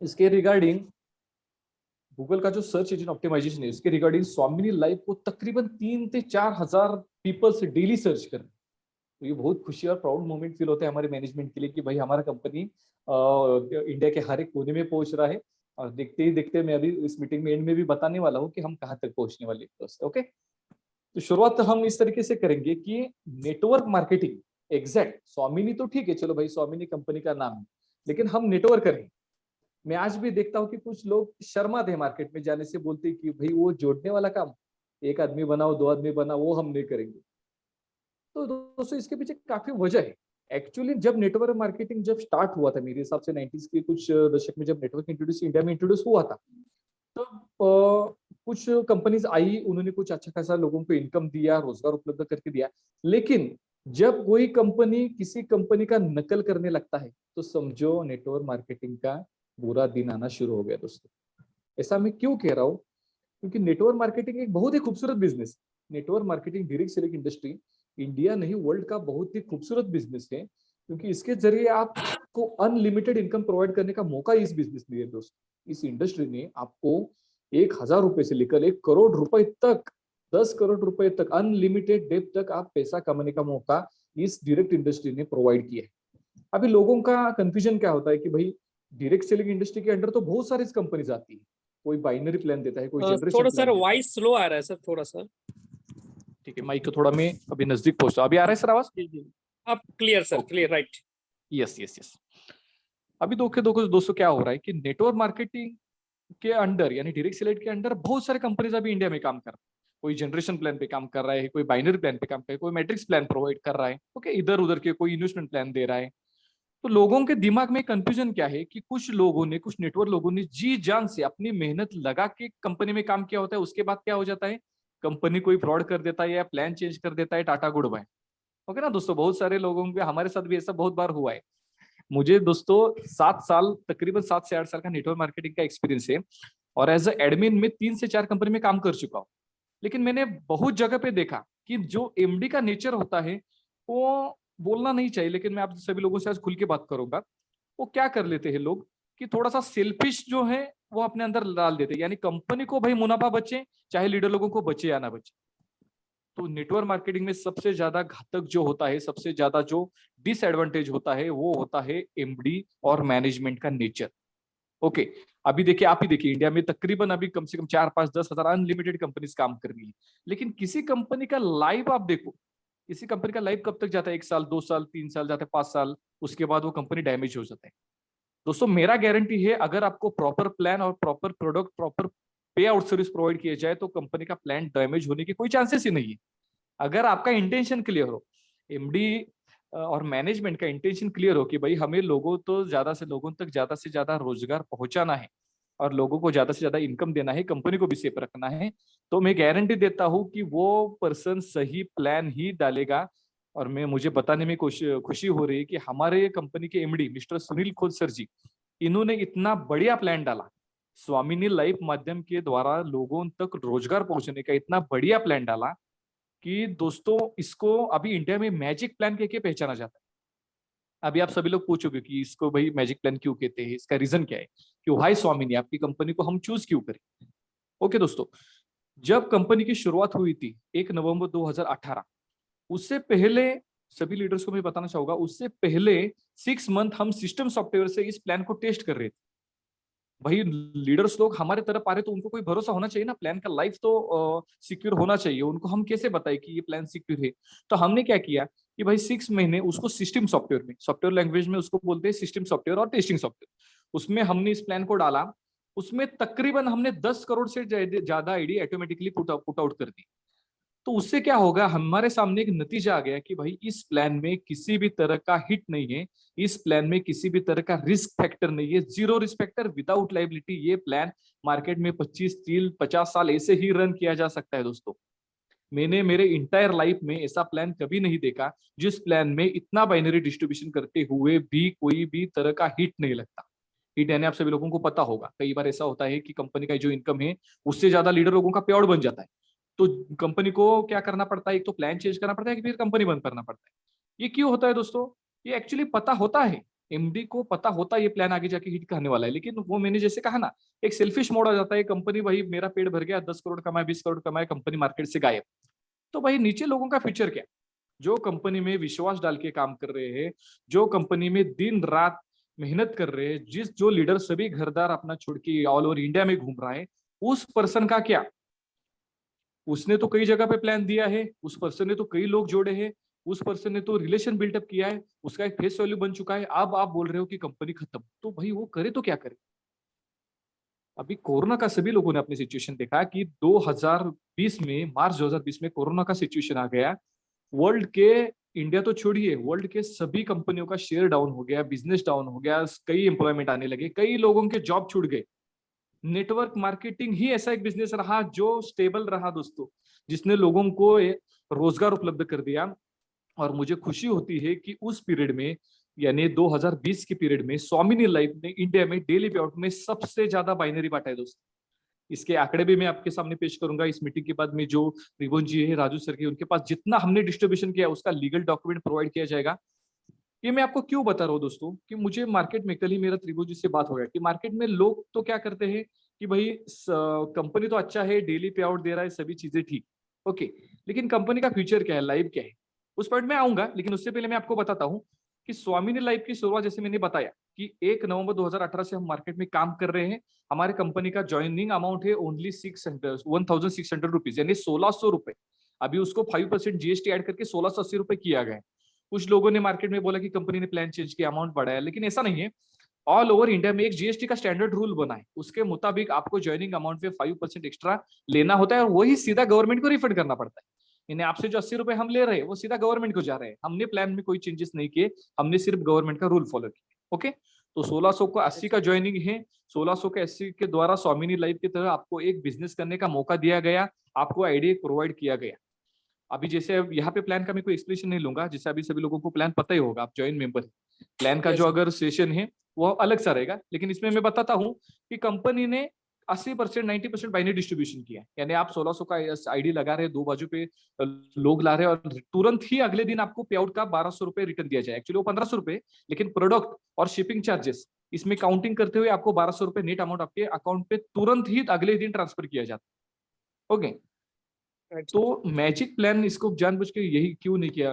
इसके regarding Google का जो सर्च इंजन ऑप्टिमाइजेशन है, इसके रिगार्डिंग स्वामिनी लाइव को तकरीबन 3 से 4 हजार पीपल से डेली सर्च कर। तो ये बहुत खुशी और प्राउड मोमेंट फील होता है हमारे मैनेजमेंट के लिए कि भाई हमारा कंपनी इंडिया के हर एक कोने में पहुंच रहा है। और देखते ही देखते मैं अभी इस मीटिंग में एंड में भी बताने वाला हूँ कि हम कहाँ तक पहुंचने वाले हैं दोस्त। ओके, तो शुरुआत हम इस तरीके से करेंगे कि नेटवर्क मार्केटिंग एग्जैक्ट स्वामिनी तो ठीक है, चलो भाई स्वामिनी कंपनी का नाम है, लेकिन हम नेटवर्क करें। मैं आज भी देखता हूँ कि कुछ लोग शर्माते हैं मार्केट में जाने से, बोलते हैं कि भाई वो जोड़ने वाला काम, एक आदमी बनाओ दो आदमी बनाओ, वो हम नहीं करेंगे। तो दोस्तों इसके पीछे काफी वजह है। एक्चुअली जब नेटवर्क मार्केटिंग जब स्टार्ट हुआ था, मेरे हिसाब से 90s के कुछ दशक में, जब नेटवर्क इंट्रोड्यूस इंडिया में इंट्रोड्यूस हुआ था, तो कुछ कंपनीज आई, उन्होंने कुछ अच्छा खासा लोगों को इनकम दिया, रोजगार उपलब्ध करके दिया। लेकिन जब कोई कंपनी किसी कंपनी का नकल करने लगता है, तो समझो नेटवर्क मार्केटिंग का बुरा दिन आना शुरू हो गया दोस्तों। ऐसा मैं क्यों कह रहा हूँ? क्योंकि नेटवर्क मार्केटिंग एक बहुत ही खूबसूरत business. Network marketing direct selling industry India नहीं वर्ल्ड का बहुत ही खूबसूरत बिजनेस है, क्योंकि इसके जरिए आपको अनलिमिटेड इनकम प्रोवाइड करने का मौका इस बिजनेस में है दोस्तों। इस इंडस्ट्री ने आपको 1,000 रुपए से लेकर 1 करोड़ रुपए तक, 10 करोड़ रुपए तक, अनलिमिटेड डेप तक आप पैसा कमाने का मौका इस डायरेक्ट इंडस्ट्री ने प्रोवाइड किया है। अभी लोगों का कंफ्यूजन क्या होता है कि भाई डायरेक्ट सेलिंग इंडस्ट्री के अंडर तो बहुत सारी कंपनीज आती है, कोई बाइनरी प्लान देता है, कोई जनरेशन थोड़ा सर प्लान देता है। वॉइस स्लो आ रहा है सर, थोड़ा सा। ठीक है, माइक को थोड़ा मैं अभी नजदीक पहुंचता, अभी आ रहा है सर आवाज? जी जी, अब clear sir, clear, right. Yes yes yes. अभी दोस्तों क्या हो रहा है कि नेटवर्क मार्केटिंग के अंडर यानी डायरेक्ट सेलेक्ट के अंडर बहुत सारे कंपनीज अभी इंडिया में काम कर रहे हैं। कोई जनरेशन प्लान पे काम कर रहा है, कोई बाइनरी प्लान पे काम कर रहा है, कोई मैट्रिक्स प्लान प्रोवाइड कर रहा है, ओके, इधर उधर के कोई इन्वेस्टमेंट प्लान दे रहा है। तो लोगों के दिमाग में कंफ्यूजन क्या है कि कुछ लोगों ने, कुछ नेटवर्क लोगों ने जी जान से अपनी मेहनत लगा के कंपनी में काम किया होता है, उसके बाद क्या हो जाता है, कंपनी कोई फ्रॉड कर देता है या प्लान चेंज कर देता है, टाटा गुड बाय। ओके ना दोस्तों, बहुत सारे लोगों के, हमारे साथ भी ऐसा बहुत बार हुआ है। मुझे दोस्तों 7 साल, तकरीबन 7 से 8 साल का नेटवर्क मार्केटिंग का एक्सपीरियंस है, और एज एडमिन में 3 से 4 कंपनी में काम कर चुका हूँ। लेकिन मैंने बहुत जगह पे देखा कि जो एमडी का नेचर होता है, वो बोलना नहीं चाहिए, लेकिन मैं आप सभी लोगों से आज खुल के बात करूंगा। वो क्या कर लेते हैं लोग कि थोड़ा सा सेल्फिश जो है वो अपने अंदर डाल देते हैं, यानी कंपनी को भाई मुनाफा बचे, चाहे लीडर लोगों को बचे या ना बचे। तो नेटवर्क मार्केटिंग में सबसे ज्यादा घातक जो होता है, सबसे ज्यादा जो डिसएडवांटेज होता है, वो होता है एमडी और मैनेजमेंट का नेचर। ओके, अभी देखिए, आप ही देखिए, इंडिया में तकरीबन अभी कम से कम 4, 5, 10 हजार अनलिमिटेड कंपनीज काम कर रही है। लेकिन किसी कंपनी का लाइफ आप देखो, किसी कंपनी का लाइफ कब तक जाता है? 1 साल, 2 साल, 3 साल, जाता है 5 साल, उसके बाद वो कंपनी डैमेज हो जाता है। दोस्तों मेरा गारंटी है, अगर आपको प्रॉपर प्लान और प्रॉपर प्रोडक्ट, प्रॉपर पे आउट सर्विस प्रोवाइड किया जाए, तो कंपनी का प्लान डैमेज होने की कोई चांसेस ही नहीं है। अगर आपका इंटेंशन क्लियर हो, एमडी और मैनेजमेंट का इंटेंशन क्लियर हो कि भाई हमें लोगों तो ज्यादा से लोगों तक ज्यादा से ज्यादा रोजगार पहुंचाना है, और लोगों को ज्यादा से ज्यादा इनकम देना है, कंपनी को भी सेफ रखना है, तो मैं गारंटी देता हूं कि वो पर्सन सही प्लान ही डालेगा। और मैं, मुझे बताने में खुशी हो रही है कि हमारे कंपनी के एमडी मिस्टर सुनील खोद सर जी, इन्होंने इतना बढ़िया प्लान डाला, स्वामिनी लाइफ माध्यम के द्वारा लोगों तक रोजगार पहुंचने का इतना बढ़िया प्लान डाला कि दोस्तों इसको अभी इंडिया में मैजिक प्लान कह के पहचाना जाता है। अभी आप सभी लोग पूछोगे कि इसको भाई मैजिक प्लान क्यों कहते हैं, इसका रीजन क्या है, कि भाई स्वामिनी आपकी कंपनी को हम चूज क्यों करें। ओके दोस्तों, जब कंपनी की शुरुआत हुई थी 1 नवंबर 2018, उससे पहले सभी लीडर्स को मैं बताना चाहूंगा, उससे पहले 6 मंथ हम सिस्टम सॉफ्टवेयर से इस प्लान को टेस्ट कर रहे थे। भाई लीडर्स लोग हमारे तरफ आ रहे तो उनको कोई भरोसा होना चाहिए ना, प्लान का लाइफ तो सिक्योर होना चाहिए। उनको हम कैसे बताए कि ये प्लान सिक्योर है? तो हमने क्या किया कि भाई 6 महीने उसको सिस्टम सॉफ्टवेयर में, सॉफ्टवेयर लैंग्वेज में उसको बोलते हैं सिस्टम सॉफ्टवेयर और टेस्टिंग सॉफ्टवेयर, उसमें हमने इस प्लान को डाला। उसमें तकरीबन हमने 10 करोड़ से ज्यादा आईडी ऑटोमेटिकली पुट आउट कर दी। तो उससे क्या होगा, हमारे सामने एक नतीजा आ गया कि भाई इस प्लान में किसी भी तरह का हिट नहीं है, इस प्लान में किसी भी तरह का रिस्क फैक्टर नहीं है, zero risk factor, without liability. ये प्लान मार्केट में 25, 30, 50 साल ऐसे ही रन किया जा सकता है दोस्तों। मैंने मेरे इंटायर लाइफ में ऐसा प्लान कभी नहीं देखा जिस प्लान में इतना बाइनरी डिस्ट्रीब्यूशन करते हुए भी कोई भी तरह का हिट नहीं लगता। हिट यानी आप सभी लोगों को पता होगा, कई बार ऐसा होता है कि कंपनी का जो इनकम है उससे ज्यादा लीडर लोगों का पे आउट बन जाता है। तो कंपनी को क्या करना पड़ता है, एक तो प्लान चेंज करना पड़ता है कि फिर कंपनी बंद करना पड़ता है। ये क्यों होता है दोस्तों? ये एक्चुअली पता होता है एमडी को पता होता ये प्लान आगे जाके हिट करने वाला है, लेकिन वो मैंने जैसे कहा ना, एक सेल्फिश मोड आ जाता है। कंपनी भाई मेरा पेट भर गया, 10 करोड़ कमाए, 20 करोड़ कमाए, कंपनी मार्केट से गायब। तो भाई नीचे लोगों का फ्यूचर क्या? जो कंपनी में विश्वास डाल के काम कर रहे हैं, जो कंपनी में दिन रात मेहनत कर रहे हैं, जो लीडर सभी घरदार अपना छोड़ के ऑल ओवर इंडिया में घूम रहा है, उस पर्सन का क्या? उसने तो कई जगह पे प्लान दिया है, उस पर्सन ने तो कई लोग जोड़े हैं, उस पर्सन ने तो रिलेशन बिल्डअप किया है, उसका एक फेस वैल्यू बन चुका है। अब आप बोल रहे हो कि कंपनी खत्म, तो भाई वो करे तो क्या करे? अभी कोरोना का सभी लोगों ने अपनी सिचुएशन देखा कि 2020 में, मार्च 2020 में कोरोना का सिचुएशन आ गया। वर्ल्ड के, इंडिया तो छोड़िए, वर्ल्ड के सभी कंपनियों का शेयर डाउन हो गया, बिजनेस डाउन हो गया, कई एम्प्लॉयमेंट आने लगे, कई लोगों के जॉब छूट गए। नेटवर्क मार्केटिंग ही ऐसा एक बिजनेस रहा जो स्टेबल रहा दोस्तों, जिसने लोगों को रोजगार उपलब्ध कर दिया। और मुझे खुशी होती है कि उस पीरियड में, यानी 2020 के पीरियड में, स्वामिनी लाइफ ने इंडिया में डेली पे आउट में सबसे ज्यादा बाइनरी बांटा है दोस्तों। इसके आंकड़े भी मैं आपके सामने पेश करूंगा इस मीटिंग के बाद में। जो रिबोन जी है, राजू सर के, उनके पास जितना हमने डिस्ट्रीब्यूशन किया उसका लीगल डॉक्यूमेंट प्रोवाइड किया जाएगा। ये मैं आपको क्यों बता रहा हूँ दोस्तों, कि मुझे मार्केट में, कल ही मेरा त्रिभुज जी से बात हो गया कि मार्केट में लोग तो क्या करते हैं कि भाई कंपनी तो अच्छा है, डेली पे आउट दे रहा है, सभी चीजें ठीक, ओके, लेकिन कंपनी का फ्यूचर क्या है, लाइफ क्या है, उस पॉइंट में आऊंगा। लेकिन उससे पहले मैं आपको बताता हूँ कि स्वामिनी लाइफ की शुरुआत, जैसे मैंने बताया कि 1 नवंबर 2018 से हम मार्केट में काम कर रहे हैं। हमारे कंपनी का ज्वाइनिंग अमाउंट है ओनली 1600 रुपीज, यानी 1600 रुपए। अभी उसको 5% जीएसटी ऐड करके 1680 रुपए किया गया है। कुछ लोगों ने मार्केट में बोला कि कंपनी ने प्लान चेंज किया, अमाउंट बढ़ाया, लेकिन ऐसा नहीं है। ऑल ओवर इंडिया में एक जीएसटी का स्टैंडर्ड रूल बना है, उसके मुताबिक आपको ज्वाइनिंग अमाउंट पे 5% एक्स्ट्रा लेना होता है, और वही सीधा गवर्नमेंट को रिफंड करना पड़ता है। यानी आपसे जो 80 रुपए हम ले रहे हैं वो सीधा गवर्नमेंट को जा रहे हैं। हमने प्लान में कोई चेंजेस नहीं किए, हमने सिर्फ गवर्नमेंट का रूल फॉलो किया। ओके, तो 1600 को 80 का ज्वाइनिंग है, 1600 के 80 के द्वारा स्वामिनी लाइफ की तरह आपको एक बिजनेस करने का मौका दिया गया, आपको आइडिया प्रोवाइड किया गया। अभी जैसे यहाँ पे प्लान का मैं कोई एक्सप्लेनेशन नहीं लूंगा, जैसे अभी सभी लोगों को प्लान पता ही होगा, आप ज्वाइन मेंबर। प्लान का जो अगर सेशन है वो अलग सा रहेगा, लेकिन इसमें मैं बताता हूँ कि कंपनी ने 80% 90% बाइनरी डिस्ट्रीब्यूशन किया है। यानी आप 1600 का आईडी लगा रहे हैं, दो बाजू पे लोग ला रहे हैं, और तुरंत ही अगले दिन आपको पे आउट का 1200 रुपए रिटर्न दिया जाए। एक्चुअली वो 1500 रुपए, लेकिन प्रोडक्ट और शिपिंग चार्जेस इसमें काउंटिंग करते हुए आपको 1200 रुपए नेट अमाउंट आपके अकाउंट पे तुरंत ही अगले दिन ट्रांसफर किया जाता है। ओके, तो मैजिक प्लान इसको जानबूझ के यही क्यों नहीं किया,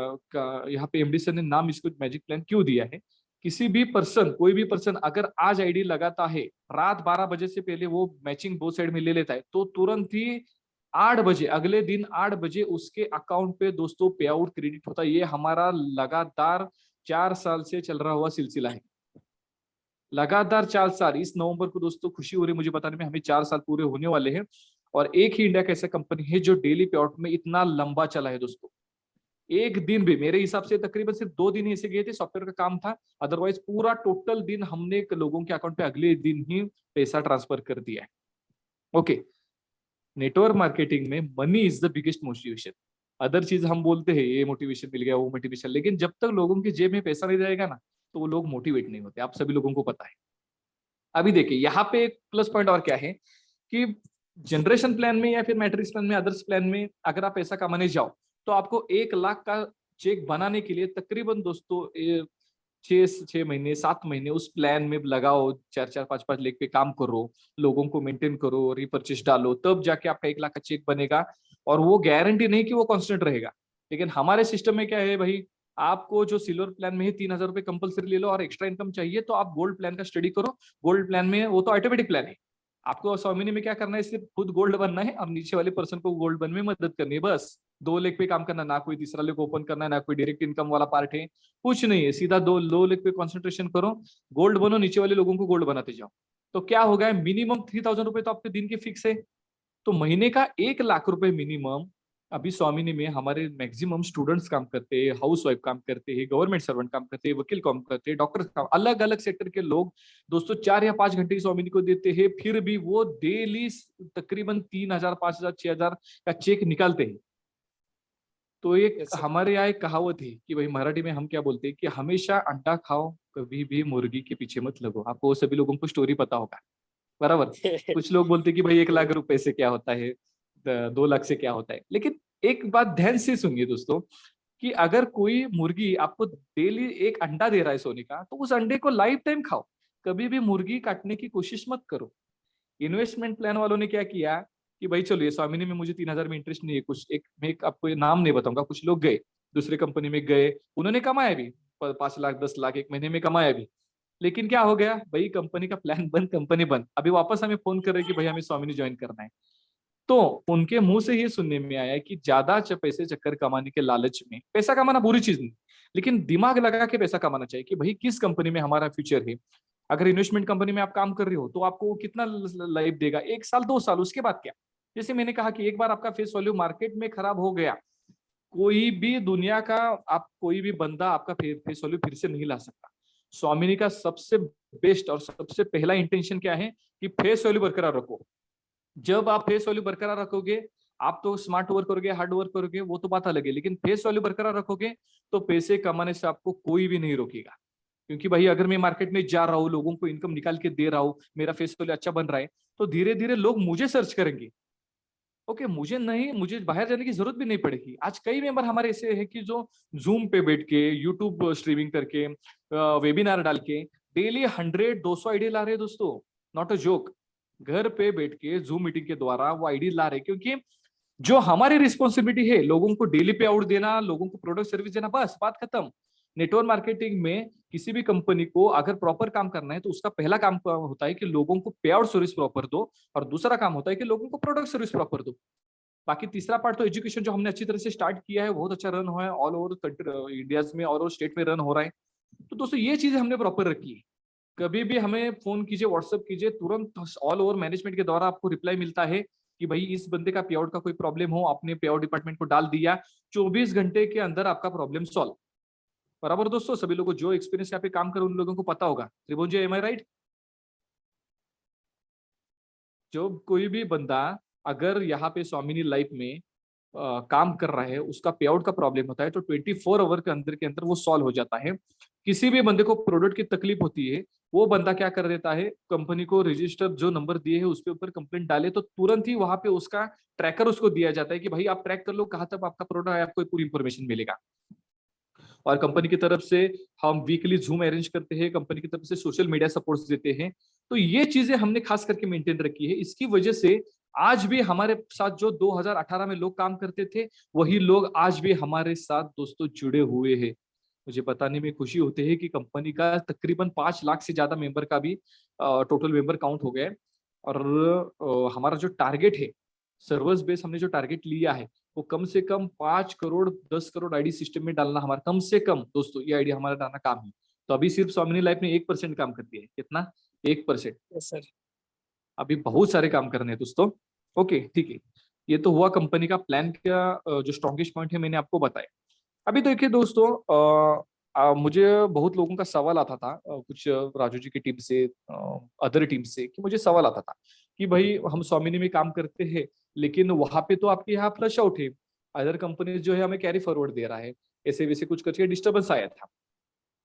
यहाँ पे एमडी सर ने नाम इसको मैजिक प्लान क्यों दिया है? किसी भी पर्सन, कोई भी पर्सन अगर आज आईडी लगाता है, रात 12 बजे से पहले वो मैचिंग दो साइड में ले लेता है, तो तुरंत ही 8 बजे, अगले दिन 8 बजे उसके अकाउंट पे दोस्तों पे आउट क्रेडिट होता है। ये हमारा लगातार 4 साल से चल रहा हुआ सिलसिला है, लगातार 4 साल। इस नवंबर को दोस्तों खुशी हो रही है मुझे बताने में, हमें 4 साल पूरे होने वाले हैं। और एक ही इंडिया का ऐसा कंपनी है जो डेली पे आउट में इतना लंबा चला है दोस्तों। एक दिन भी, मेरे हिसाब से तकरीबन सिर्फ 2 दिन ही ऐसे गए थे, सॉफ्टवेयर का काम था, अदरवाइज पूरा टोटल दिन हमने लोगों के अकाउंट पे अगले दिन ही पैसा ट्रांसफर कर दिया है। ओके, नेटवर्क मार्केटिंग में money is the biggest motivation. Other चीज हम बोलते हैं ये मोटिवेशन मिल गया, वो मोटिवेशन, लेकिन जब तक लोगों की जेब में पैसा नहीं रहेगा ना, तो वो लोग मोटिवेट नहीं होते, आप सभी लोगों को पता है। अभी देखिए यहाँ पे एक प्लस पॉइंट और क्या है कि जनरेशन प्लान में या फिर मैट्रिक्स प्लान में, अदर्स प्लान में अगर आप पैसा कमाने जाओ, तो आपको 1 लाख का चेक बनाने के लिए तकरीबन दोस्तों 6 महीने 7 महीने उस प्लान में लगाओ, 4-4 5-5 लाख पे काम करो, लोगों को मेंटेन करो, रिपर्चेस डालो, तब जाके आपका 1 लाख का चेक बनेगा। और वो गारंटी नहीं कि वो कांस्टेंट रहेगा। लेकिन हमारे सिस्टम में क्या है भाई, आपको जो सिल्वर प्लान में है 3000 रुपए कंपलसरी ले लो, और एक्स्ट्रा इनकम चाहिए तो आप गोल्ड प्लान का स्टडी करो। गोल्ड प्लान में वो तो ऑटोमेटिक प्लान है, आपको स्वामिनी में क्या करना है, सिर्फ खुद गोल्ड बनना है और नीचे वाले पर्सन को गोल्ड बनने में मदद करनी है, बस 2 लेग पे काम करना, ना कोई तीसरा लेग ओपन करना है, ना कोई डायरेक्ट इनकम वाला पार्ट है, कुछ नहीं है, सीधा 2 लेग पे कॉन्सेंट्रेशन करो, गोल्ड बनो, नीचे वाले लोगों को गोल्ड बनाते जाओ। तो क्या होगा, मिनिमम 3000 रुपए तो आपके दिन के फिक्स है, तो महीने का 1 लाख रुपए मिनिमम। अभी स्वामिनी में हमारे मैक्सिमम स्टूडेंट्स काम करते हैं, हाउस वाइफ काम करते हैं, गवर्नमेंट सर्वेंट काम करते हैं, वकील काम करते हैं, डॉक्टर काम, अलग अलग सेक्टर के लोग दोस्तों 4 या 5 घंटे स्वामिनी को देते हैं, फिर भी वो डेली तकरीबन 3000 5000 6000 का चेक निकालते हैं। तो एक हमारे यहाँ एक कहावत है कि भाई मराठी में हम क्या बोलते हैं कि हमेशा अंडा खाओ, कभी भी मुर्गी के पीछे मत लगो। आपको सभी लोगों को स्टोरी पता होगा, बराबर। कुछ लोग बोलते हैं कि भाई 1 लाख रुपए से क्या होता है, 2 लाख से क्या होता है, लेकिन एक बात ध्यान से सुनिए दोस्तों कि अगर कोई मुर्गी आपको डेली एक अंडा दे रहा है सोने का, तो उस अंडे को लाइफ टाइम खाओ, कभी भी मुर्गी काटने की कोशिश मत करो। इन्वेस्टमेंट प्लान वालों ने क्या किया कि भाई चलो ये स्वामिनी में मुझे 3,000 में इंटरेस्ट नहीं है, कुछ एक मैं आपको ये नाम नहीं बताऊंगा, कुछ लोग गए दूसरे कंपनी में गए, उन्होंने कमाया भी 5 लाख 10 लाख एक महीने में कमाया भी। लेकिन क्या हो गया भाई, कंपनी का प्लान बंद, कंपनी बंद। अभी वापस हमें फोन कर रहे हैं कि भाई हमें स्वामिनी ज्वाइन करना है। तो उनके मुंह से ये सुनने में आया है कि ज्यादा पैसे चक्कर कमाने के लालच में, पैसा कमाना बुरी चीज नहीं, लेकिन दिमाग लगा के पैसा कमाना चाहिए कि भाई किस कंपनी में हमारा फ्यूचर है। अगर इन्वेस्टमेंट कंपनी में आप काम कर रहे हो तो आपको वो कितना लाइफ देगा, 1 साल 2 साल, उसके बाद क्या। जैसे मैंने कहा कि एक बार आपका फेस वैल्यू मार्केट में खराब हो गया, कोई भी दुनिया का, आप कोई भी बंदा आपका फेस वैल्यू फिर से नहीं ला सकता। स्वामिनी का सबसे बेस्ट और सबसे पहला इंटेंशन क्या है कि फेस वैल्यू बरकरार रखो। जब आप फेस वैल्यू बरकरार रखोगे, आप तो स्मार्ट वर्क करोगे, हार्ड वर्क करोगे, वो तो बात अलग है, लेकिन फेस वैल्यू बरकरार रखोगे तो पैसे कमाने से आपको कोई भी नहीं रोकेगा। क्योंकि भाई अगर मैं मार्केट में जा रहा हूँ, लोगों को इनकम निकाल के दे रहा हूँ, मेरा फेस वैल्यू अच्छा बन रहा है, तो धीरे धीरे लोग मुझे सर्च करेंगे। ओके, मुझे बाहर जाने की जरूरत भी नहीं पड़ेगी। आज कई मेंबर हमारे ऐसे हैं कि जो जूम पे बैठ के, यूट्यूब स्ट्रीमिंग करके, वेबिनार डाल के डेली 100-200 आईडी ला रहे हैं दोस्तों। Not a joke. घर पे बैठ के जूम मीटिंग के द्वारा वो आईडी ला रहे हैं, क्योंकि जो हमारी रिस्पॉन्सिबिलिटी है लोगों को डेली पे आउट देना, लोगों को प्रोडक्ट सर्विस देना, बस बात खत्म। नेटवर्क मार्केटिंग में किसी भी कंपनी को अगर प्रॉपर काम करना है तो उसका पहला काम होता है कि लोगों को पे आउट सर्विस प्रॉपर दो, और दूसरा काम होता है कि लोगों को प्रोडक्ट सर्विस प्रॉपर दो। बाकी तीसरा पार्ट तो एजुकेशन, जो हमने अच्छी तरह से स्टार्ट किया है, बहुत अच्छा रन हुआ है, ऑल ओवर इंडिया में, ऑल ओवर स्टेट में रन हो रहा है। तो दोस्तों ये चीजें हमने प्रॉपर रखी है। कभी भी हमें फोन कीजिए, व्हाट्सएप कीजिए, तुरंत ऑल ओवर मैनेजमेंट के द्वारा आपको रिप्लाई मिलता है कि भाई इस बंदे का पे आउट का कोई प्रॉब्लम हो, आपने पे आउट डिपार्टमेंट को डाल दिया, 24 घंटे के अंदर आपका प्रॉब्लम सॉल्व। बराबर दोस्तों, सभी लोगों जो एक्सपीरियंस यहाँ पे काम कर उन लोगों को पता होगा। त्रिभुवन जी, एम आई राइट? जो कोई भी बंदा अगर यहाँ पे स्वामिनी लाइफ में काम कर रहा है, उसका पे आउट का प्रॉब्लम होता है, तो 24 आवर के अंदर वो सॉल्व हो जाता है। किसी भी बंदे को प्रोडक्ट की तकलीफ होती है, वो बंदा क्या कर देता है, कंपनी को रजिस्टर जो नंबर दिए है उसके ऊपर कंप्लेंट डाले, तो तुरंत ही वहां पे उसका ट्रैकर उसको दिया जाता है कि भाई आप ट्रैक कर लो कहाँ तक आपका प्रोडक्ट है, आपको पूरी इंफॉर्मेशन मिलेगा। और कंपनी की तरफ से हम वीकली जूम अरेंज करते हैं, कंपनी की तरफ से सोशल मीडिया सपोर्ट्स देते हैं। तो ये चीजें हमने खास करके मेंटेन रखी है। इसकी वजह से आज भी हमारे साथ जो 2018 में लोग काम करते थे, वही लोग आज भी हमारे साथ दोस्तों जुड़े हुए हैं। मुझे बताने में खुशी होती है कि कंपनी का तकरीबन 5 लाख से ज्यादा मेंबर का भी टोटल मेंबर काउंट हो गया है। और हमारा जो टारगेट है, सर्वर्स बेस हमने जो टारगेट लिया है, वो कम से कम 5 करोड़ 10 करोड़ आईडी सिस्टम में डालना हमारा, कम से कम दोस्तों ये आईडी हमारा डालना काम है। तो अभी सिर्फ स्वामिनी लाइफ में 1% काम करती है। कितना? 1%। Yes, sir. अभी बहुत सारे काम करने हैं दोस्तों। ओके ठीक है, ये तो हुआ कंपनी का प्लान का जो स्ट्रॉन्गेस्ट पॉइंट है मैंने आपको बताया। अभी देखिए दोस्तों, मुझे बहुत लोगों का सवाल आता था, कुछ राजू जी की टीम से, अदर टीम से, कि मुझे सवाल आता था कि भाई हम स्वामिनी में काम करते हैं, लेकिन वहां पे तो आपके यहाँ फ्लश आउट है, अदर कंपनी जो है हमें कैरी फॉरवर्ड दे रहा है, ऐसे वैसे कुछ करके डिस्टर्बेंस आया था।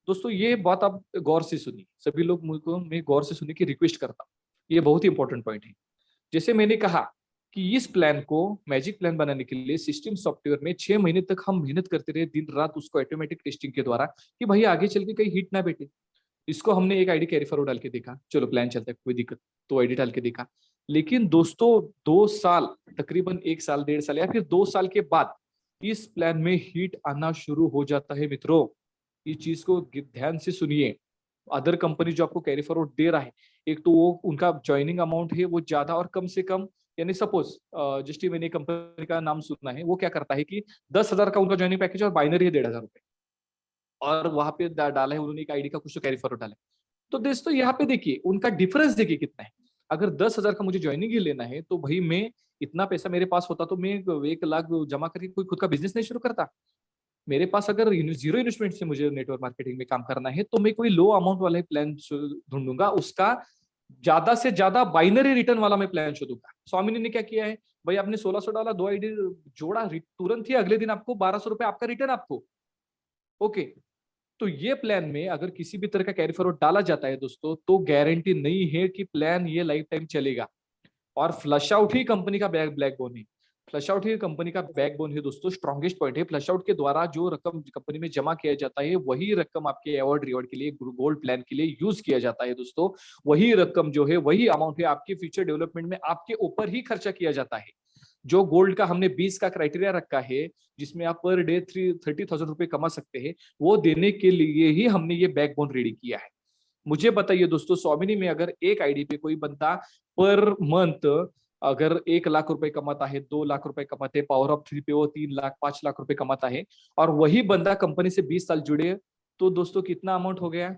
दोस्तों ये बात आप गौर से सुनिए, सभी लोग मुझको मैं गौर से सुनने की रिक्वेस्ट करता हूँ, ये बहुत ही इंपॉर्टेंट पॉइंट है। जैसे मैंने कहा कि इस प्लान को, मैजिक प्लान बनाने के लिए सिस्टम सॉफ्टवेयर में 6 महीने तक हम मेहनत करते रहे, दिन रात, उसको ऑटोमेटिक टेस्टिंग के द्वारा, कि भाई आगे चल के कहीं हिट ना बैठे। इसको हमने एक आईडी कैरी फॉरवर्ड डाल के देखा, चलो प्लान चलता है, कोई दिक्कत, तो आईडी डाल के देखा। लेकिन दोस्तों 2 साल, तकरीबन 1 साल 1.5 साल या फिर 2 साल के बाद इस प्लान में हिट आना शुरू हो जाता है मित्रों। इस चीज को ध्यान से सुनिए। अदर कंपनी जो आपको कैरी फॉरवर्ड दे रहा है, एक तो वो उनका ज्वाइनिंग अमाउंट है वो ज्यादा, और कम से कम, यानी सपोज जस्ट मैंने कंपनी का नाम सुना है, वो क्या करता है कि 10,000 का उनका ज्वाइनिंग पैकेज और बाइनरी है 1,500 रुपए, और वहां पे डाला है उन्होंने एक आईडी का कुछ तो कैरी फॉरवर्ड डाला है। तो दोस्तों यहाँ पे देखिए उनका डिफरेंस देखिए कितना है। अगर 10,000 का मुझे ज्वाइनिंग ही लेना है, तो भाई मैं, इतना पैसा मेरे पास होता तो मैं 1 लाख जमा करके कोई खुद का बिजनेस नहीं शुरू करता। मेरे पास अगर जीरो इन्वेस्टमेंट से मुझे नेटवर्क मार्केटिंग में काम करना है, तो मैं कोई लो अमाउंट वाला प्लान ढूंढूंगा, उसका ज्यादा से ज्यादा बाइनरी रिटर्न वाला मैं प्लान शोधूंगा। स्वामिनी ने क्या किया है, भाई आपने 1,600 डाला, 2 आईडी जोड़ा, तुरंत ही अगले दिन आपको 1,200 रुपए आपका रिटर्न आपको। ओके, तो ये प्लान में अगर किसी भी तरह का कैरी फॉरवर्ड डाला जाता है दोस्तों, तो गारंटी नहीं है कि प्लान ये लाइफ टाइम चलेगा। और फ्लश आउट ही कंपनी का ब्लैक बोन है। फ्लश आउट ही कंपनी का बैकबोन है दोस्तों, स्ट्रॉन्गेस्ट पॉइंट है। फ्लश आउट के द्वारा जो रकम कंपनी में जमा किया जाता है वही रकम आपके अवार्ड रिवॉर्ड के लिए, गोल्ड प्लान के लिए यूज किया जाता है दोस्तों। वही रकम जो है, वही अमाउंट है आपके फ्यूचर डेवलपमेंट में आपके ऊपर ही खर्चा किया जाता है। जो गोल्ड का हमने 20 का क्राइटेरिया रखा है जिसमें आप पर डे 30,000 रुपए कमा सकते हैं, वो देने के लिए ही हमने ये बैकबोन रेडी किया है। मुझे बताइए दोस्तों, स्वामिनी में अगर एक आईडी पे कोई बंदा पर मंथ अगर 1 लाख रुपए कमाता है, 2 लाख रुपए कमाते हैं, पावर ऑफ 3 पे वो 3 लाख 5 लाख रुपए कमाता है, और वही बंदा कंपनी से 20 साल जुड़े, तो दोस्तों कितना अमाउंट हो गया?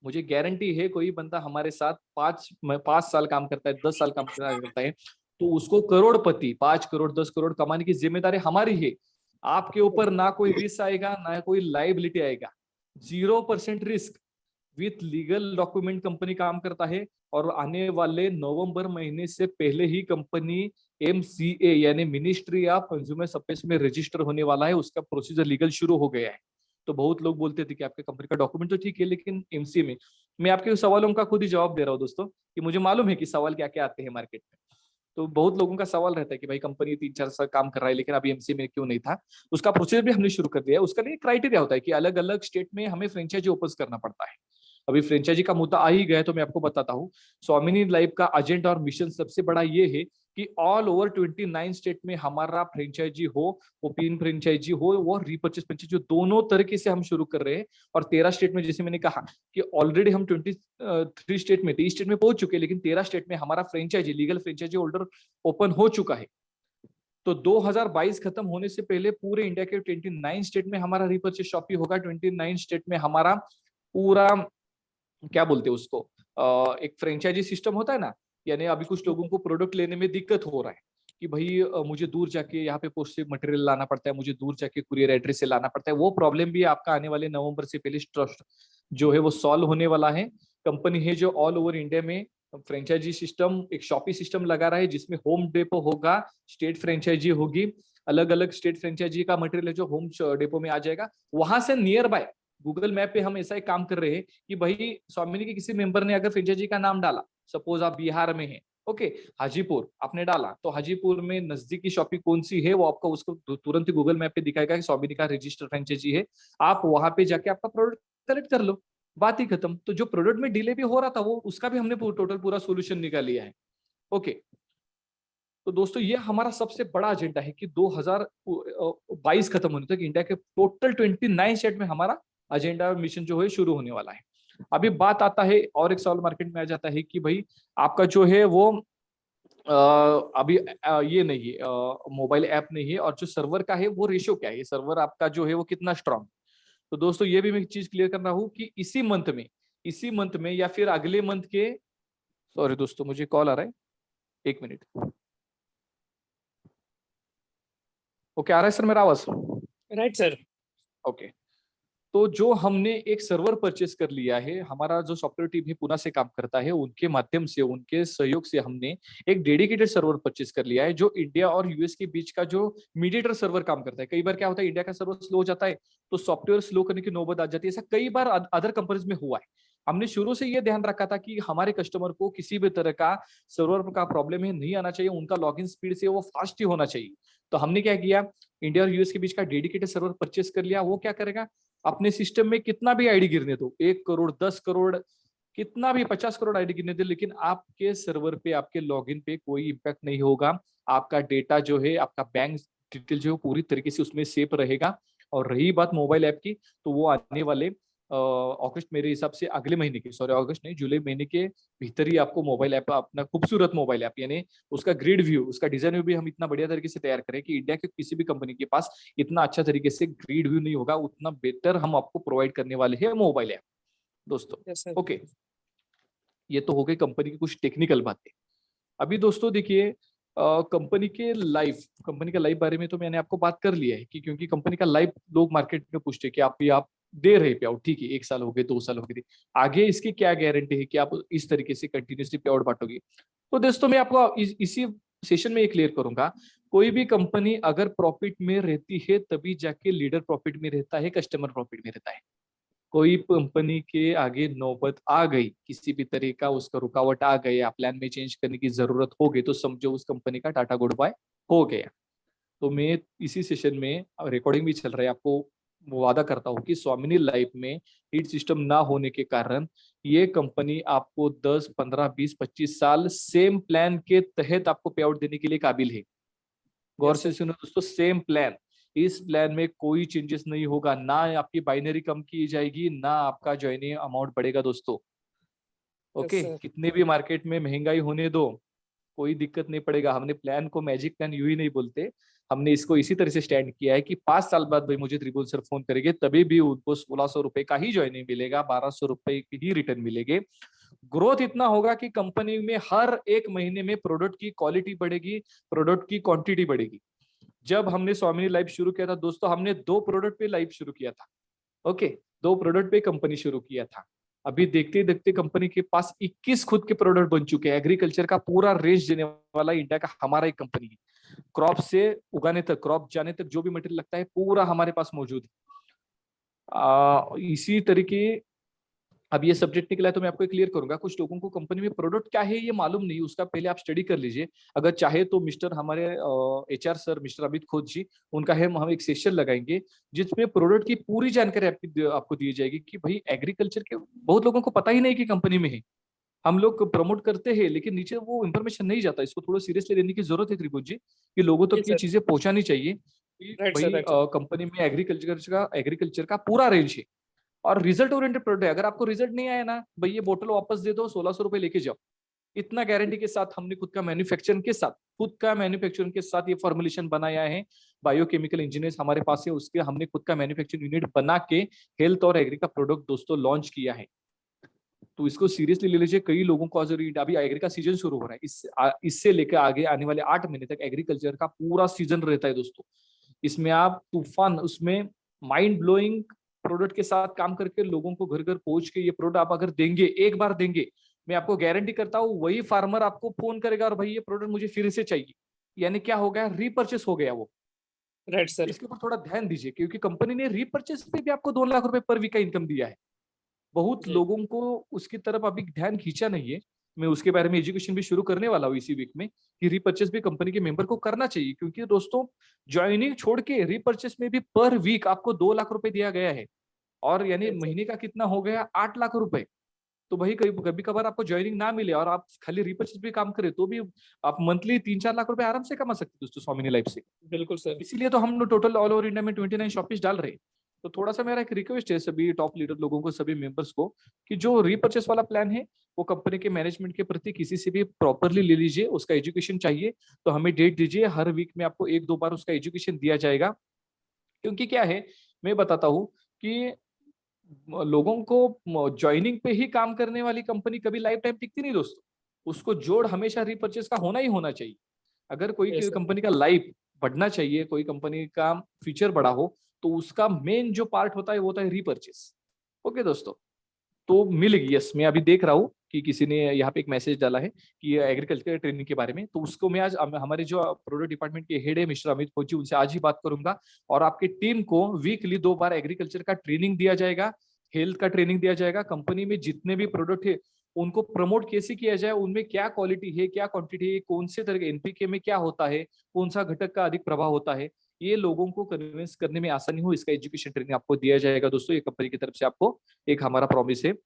मुझे गारंटी है कोई बंदा हमारे साथ 5 साल काम करता है, 10 साल काम करता है, तो उसको करोड़पति 5 करोड़ 10 करोड़ कमाने की जिम्मेदारी हमारी है। आपके ऊपर ना कोई रिस्क आएगा, ना कोई लाइबिलिटी आएगा। 0% risk with legal document company काम करता है। और आने वाले नवंबर महीने से पहले ही कंपनी MCA यानी मिनिस्ट्री ऑफ कंज्यूमर अफेयर्स में रजिस्टर होने वाला है। उसका प्रोसीजर लीगल शुरू हो गया है। तो बहुत लोग बोलते थे कि आपके कंपनी का डॉक्यूमेंट तो ठीक है लेकिन MCA में, मैं आपके सवालों का खुद ही जवाब दे रहा हूँ दोस्तों, कि मुझे मालूम है कि सवाल क्या क्या आते हैं मार्केट में। तो बहुत लोगों का सवाल रहता है कि भाई कंपनी 3-4 साल काम कर रहा है लेकिन अभी MCA में क्यों नहीं था। उसका प्रोसीजर भी हमने शुरू कर दिया है। उसका लिए क्राइटेरिया होता है कि अलग अलग स्टेट में हमें फ्रेंचाइजी ओपन करना पड़ता है। अभी फ्रेंचाइजी का मुद्दा आ ही गया तो मैं आपको बताता हूँ। स्वामिनी लाइफ का एजेंडा और मिशन सबसे बड़ा ये है कि ऑल ओवर 29 स्टेट में हमारा फ्रेंचाइजी हो, ओपन फ्रेंचाइजी हो, वो रीपर्चेस फ्रेंचाइजी, दोनों तरीके से हम शुरू कर रहे हैं। और 13 स्टेट में, जैसे मैंने कहा कि ऑलरेडी हम 23 स्टेट में 23 स्टेट में पहुंच चुके हैं, लेकिन 13 स्टेट में हमारा franchisee legal franchisee holder open हो चुका है। तो 2022 खत्म होने से पहले पूरे इंडिया के 29 स्टेट में हमारा रीपर्चेस शॉपी होगा। 29 स्टेट में हमारा पूरा, क्या बोलते हैं उसको, एक फ्रेंचाइजी सिस्टम होता है ना। यानी अभी कुछ लोगों को प्रोडक्ट लेने में दिक्कत हो रहा है कि भाई मुझे दूर जाके यहाँ पे पोस्ट से मटेरियल लाना पड़ता है, मुझे दूर जाके कुरियर एड्रेस से लाना पड़ता है। वो प्रॉब्लम भी आपका आने वाले नवंबर से पहले ट्रस्ट जो है वो सॉल्व होने वाला है। कंपनी है जो ऑल ओवर इंडिया में फ्रेंचाइजी सिस्टम, एक शॉपी सिस्टम लगा रहा है जिसमें होम डेपो होगा, स्टेट फ्रेंचाइजी होगी। अलग अलग स्टेट फ्रेंचाइजी का मटेरियल है जो होम डेपो में आ जाएगा। वहां से नियर बाय गूगल मैप पे हम ऐसा एक काम कर रहे हैं कि भाई स्वामिनी के किसी मेंबर ने अगर फ्रेंचाइजी का नाम डाला, सपोज आप बिहार में हैं, ओके, हाजीपुर आपने डाला, तो हाजीपुर में नजदीकी शॉपिंग कौन सी है वो आपको उसको तुरंत ही गूगल मैप पे दिखाएगा कि स्वामिनी का रजिस्टर फ्रेंचाइजी है। आप वहां पे जाके आपका प्रोडक्ट कलेक्ट कर लो, बात ही खत्म। तो जो प्रोडक्ट में डिले भी हो रहा था वो उसका भी हमने टोटल पूरा सोल्यूशन निकाल लिया है। ओके, तो दोस्तों ये हमारा सबसे बड़ा एजेंडा है कि 2022 खत्म होने तक इंडिया के टोटल 29 स्टेट में हमारा एजेंडा और मिशन जो है शुरू होने वाला है। अभी बात आता है और एक सवाल मार्केट में आ जाता है कि भाई आपका जो है वो अभी ये नहीं है, मोबाइल ऐप नहीं है, और जो सर्वर का है वो रेशियो क्या है, ये सर्वर आपका जो है वो कितना स्ट्रांग। तो दोस्तों ये भी मैं एक चीज क्लियर कर रहा हूँ कि इसी मंथ में या फिर अगले मंथ के, सॉरी दोस्तों मुझे कॉल आ रहा है, 1 मिनट। ओके, आ रहा है सर मेरा आवाज? Right sir. ओके, तो जो हमने एक सर्वर परचेस कर लिया है, हमारा जो सॉफ्टवेयर टीम है पुणे से काम करता है, उनके माध्यम से, उनके सहयोग से हमने एक डेडिकेटेड सर्वर परचेस कर लिया है जो इंडिया और US के बीच का जो मीडिएटर सर्वर काम करता है। कई बार क्या होता है, इंडिया का सर्वर स्लो हो जाता है तो सॉफ्टवेयर स्लो करने की नौबत आ जाती है। ऐसा कई बार अदर कंपनीज में हुआ है। हमने शुरू से ये ध्यान रखा था कि हमारे कस्टमर को किसी भी तरह का सर्वर का प्रॉब्लम है नहीं आना चाहिए, उनका लॉगिन स्पीड से वो फास्ट ही होना चाहिए। तो हमने क्या किया, इंडिया और US के बीच का डेडिकेटेड सर्वर परचेस कर लिया। वो क्या करेगा, अपने सिस्टम में कितना भी आईडी गिरने दो, 1 करोड़ 10 करोड़ कितना भी 50 करोड़ आईडी गिरने दो, लेकिन आपके सर्वर पे, आपके लॉगिन पे कोई इम्पैक्ट नहीं होगा। आपका डेटा जो है, आपका बैंक डिटेल जो है पूरी तरीके से उसमें सेफ रहेगा। और रही बात मोबाइल ऐप की, तो वो आने वाले अगस्त, मेरे हिसाब से अगले महीने के, सॉरी अगस्त नहीं, जुलाई महीने के भीतर ही आपको मोबाइल ऐप, अपना खूबसूरत मोबाइल ऐप, यानी उसका ग्रिड व्यू, उसका डिजाइन व्यू भी हम इतना बढ़िया तरीके से तैयार करें कि इंडिया के किसी भी कंपनी के पास इतना अच्छा तरीके से ग्रिड व्यू नहीं होगा, उतना बेटर हम आपको प्रोवाइड करने वाले हैं मोबाइल ऐप दोस्तों। Yes sir. ओके, ये तो हो गई कंपनी की कुछ टेक्निकल बातें। अभी दोस्तों देखिए, कंपनी का लाइफ बारे में तो मैंने आपको बात कर लिया है कि क्योंकि कंपनी का लाइफ लोग मार्केट में पूछते हैं कि आप दे रहे पे आउट, ठीक है, 1 साल हो गए, 2 साल हो गए, आगे इसकी क्या गारंटी है कि आप इस तरीके से कंटिन्यूसली पे आउट बांटोगे। तो दोस्तों मैं आपको इसी सेशन में ये क्लियर करूंगा, कोई भी कंपनी अगर प्रॉफिट में रहती है तभी जाके लीडर प्रॉफिट में रहता है, कस्टमर प्रॉफिट में रहता है। कोई कंपनी के आगे नौबत आ गई, किसी भी तरह का उसका रुकावट आ गया, प्लान में चेंज करने की जरूरत हो गई, तो समझो उस कंपनी का टाटा गुड बाय हो गया। तो मैं इसी सेशन में, रिकॉर्डिंग भी चल रहा है, आपको वादा करता हूँ कि स्वामिनी लाइफ में हीट सिस्टम ना होने के कारण ये कंपनी आपको 10, 15, 20, 25 साल सेम प्लान के तहत आपको पे आउट देने के लिए काबिल है। गौर Yes, से sir. सुनो दोस्तों, सेम प्लान। इस प्लान में कोई चेंजेस नहीं होगा, ना आपकी बाइनरी कम की जाएगी, ना आपका ज्वाइनिंग अमाउंट बढ़ेगा दोस्तों। Yes, okay, sir. कितने भी मार्केट में महंगाई होने दो, कोई दिक्कत नहीं पड़ेगा। हमने प्लान को मैजिक प्लान यूं ही नहीं बोलते, हमने इसको इसी तरह से स्टैंड किया है कि 5 साल बाद भाई मुझे त्रिभुवन सर फोन करेंगे, तभी भी उनको 1600 रुपए का ही ज्वाइनिंग मिलेगा, 1200 रुपए की ही रिटर्न मिलेंगे। ग्रोथ इतना होगा कि कंपनी में हर एक महीने में प्रोडक्ट की क्वालिटी बढ़ेगी, प्रोडक्ट की क्वांटिटी बढ़ेगी। जब हमने स्वामिनी लाइफ शुरू किया था दोस्तों, हमने 2 प्रोडक्ट पे लाइफ शुरू किया था। ओके, 2 प्रोडक्ट पे कंपनी शुरू किया था। अभी देखते देखते कंपनी के पास 21 खुद के प्रोडक्ट बन चुके हैं। एग्रीकल्चर का पूरा रेंज देने वाला इंडिया का हमारा एक कंपनी है। क्रॉप से उगाने तक, क्रॉप जाने तक जो भी मटेरियल लगता है पूरा हमारे पास मौजूद है। इसी तरीके, अब ये सब्जेक्ट निकला है तो मैं आपको क्लियर करूंगा। कुछ लोगों को कंपनी में प्रोडक्ट क्या है ये मालूम नहीं, उसका पहले आप स्टडी कर लीजिए। अगर चाहे तो मिस्टर हमारे एचआर सर मिस्टर अमित खोज जी, उनका है, हम एक सेशन लगाएंगे जिसमें प्रोडक्ट की पूरी जानकारी आपको दी जाएगी कि भाई एग्रीकल्चर के बहुत लोगों को पता ही नहीं कि कंपनी में है। हम लोग प्रमोट करते हैं लेकिन नीचे वो इन्फॉर्मेशन नहीं जाता। इसको थोड़ा सीरियसली लेने की जरूरत है त्रिभुज जी, कि लोगों तक Yes, ये sir. चीजें पहुंचानी चाहिए कि Right, sir. भाई Right, sir. कंपनी में एग्रीकल्चर का पूरा रेंज है और रिजल्ट ओरिएंटेड प्रोडक्ट है। अगर आपको रिजल्ट नहीं आया ना भाई, ये बोतल वापस दे दो, 1600 रुपए लेके जाओ। इतना गारंटी के साथ हमने खुद का मैन्युफैक्चरिंग के साथ ये फॉर्मुलेशन बनाया है। बायोकेमिकल इंजीनियर्स हमारे पास है, उसके हमने खुद का मैन्युफैक्चरिंग यूनिट बना के हेल्थ और एग्री का प्रोडक्ट दोस्तों लॉन्च किया है। तो इसको सीरियसली ले लीजिए। कई लोगों को अभी एग्री का सीजन शुरू हो रहा है, इससे लेकर आगे आने वाले 8 महीने तक एग्रीकल्चर का पूरा सीजन रहता है दोस्तों। इसमें आप तूफान, उसमें माइंड ब्लोइंग प्रोडक्ट के साथ काम करके लोगों को घर घर पहुंच के ये प्रोडक्ट आप अगर देंगे, एक बार देंगे, मैं आपको गारंटी करता हूँ वही फार्मर आपको फोन करेगा और भाई ये प्रोडक्ट मुझे फिर से चाहिए। यानी क्या हो गया, रीपर्चेस हो गया वो। Right, sir. इसके ऊपर थोड़ा ध्यान दीजिए क्योंकि कंपनी ने रीपर्चेस पे भी आपको 2 लाख रुपए पर वीक का इनकम दिया है। बहुत जी. लोगों को उसकी तरफ अभी ध्यान खींचा नहीं है। मैं उसके बारे में एजुकेशन भी शुरू करने वाला हूँ इसी वीक में, कि रीपर्चेस भी कंपनी के मेंबर को करना चाहिए। क्योंकि दोस्तों ज्वाइनिंग छोड़ के रीपर्चेस में भी पर वीक आपको 2 लाख रुपए दिया गया है, और यानी Right, sir. महीने का कितना हो गया, 8 लाख रुपए। तो भाई कभी कभी कभार आपको ज्वाइनिंग ना मिले और आप खाली रिपर्चेस भी काम करें तो भी आप मंथली 3-4 लाख रुपए आराम से कमा सकते हैं दोस्तों स्वामिनी लाइफ से। बिल्कुल सर. इसीलिए तो हम टोटल ऑल ओवर इंडिया में 29 शॉपिस डाल रहे हैं। तो थोड़ा सा मेरा एक रिक्वेस्ट है सभी टॉप लीडर लोगों को, सभी मेंबर्स को, कि जो रीपर्चेस वाला प्लान है वो कंपनी के मैनेजमेंट के प्रति किसी से भी प्रॉपरली ले लीजिए। उसका एजुकेशन चाहिए तो हमें डेट दीजिए, हर वीक में आपको 1-2 बार उसका एजुकेशन दिया जाएगा। क्योंकि क्या है, मैं बताता हूँ कि लोगों को ज्वाइनिंग पे ही काम करने वाली कंपनी कभी लाइफ टाइम टिकती नहीं दोस्तों। उसको जोड़ हमेशा रीपर्चेस का होना ही होना चाहिए। अगर कोई Yes, sir. कंपनी का लाइफ बढ़ना चाहिए, कोई कंपनी का फीचर बड़ा हो, तो उसका मेन जो पार्ट होता है वो होता है रीपर्चेस। ओके दोस्तों, तो मिल गई। यस, मैं अभी देख रहा हूँ कि किसी ने यहाँ पे एक मैसेज डाला है कि एग्रीकल्चर ट्रेनिंग के बारे में, तो उसको मैं आज हमारे जो प्रोडक्ट डिपार्टमेंट के हेड है मिस्टर अमित फौजी, उनसे आज ही बात करूंगा। और आपकी टीम को वीकली 2 बार एग्रीकल्चर का ट्रेनिंग दिया जाएगा, हेल्थ का ट्रेनिंग दिया जाएगा। कंपनी में जितने भी प्रोडक्ट है उनको प्रमोट कैसे किया जाए, उनमें क्या क्वालिटी है, क्या क्वांटिटी है, कौन से तरह के एनपीके में क्या होता है, कौन सा घटक का अधिक प्रभाव होता है, ये लोगों को कन्विंस करने में आसानी हो, इसका एजुकेशन ट्रेनिंग आपको दिया जाएगा दोस्तों। ये कंपनी की तरफ से आपको एक हमारा प्रॉमिस है। Yes,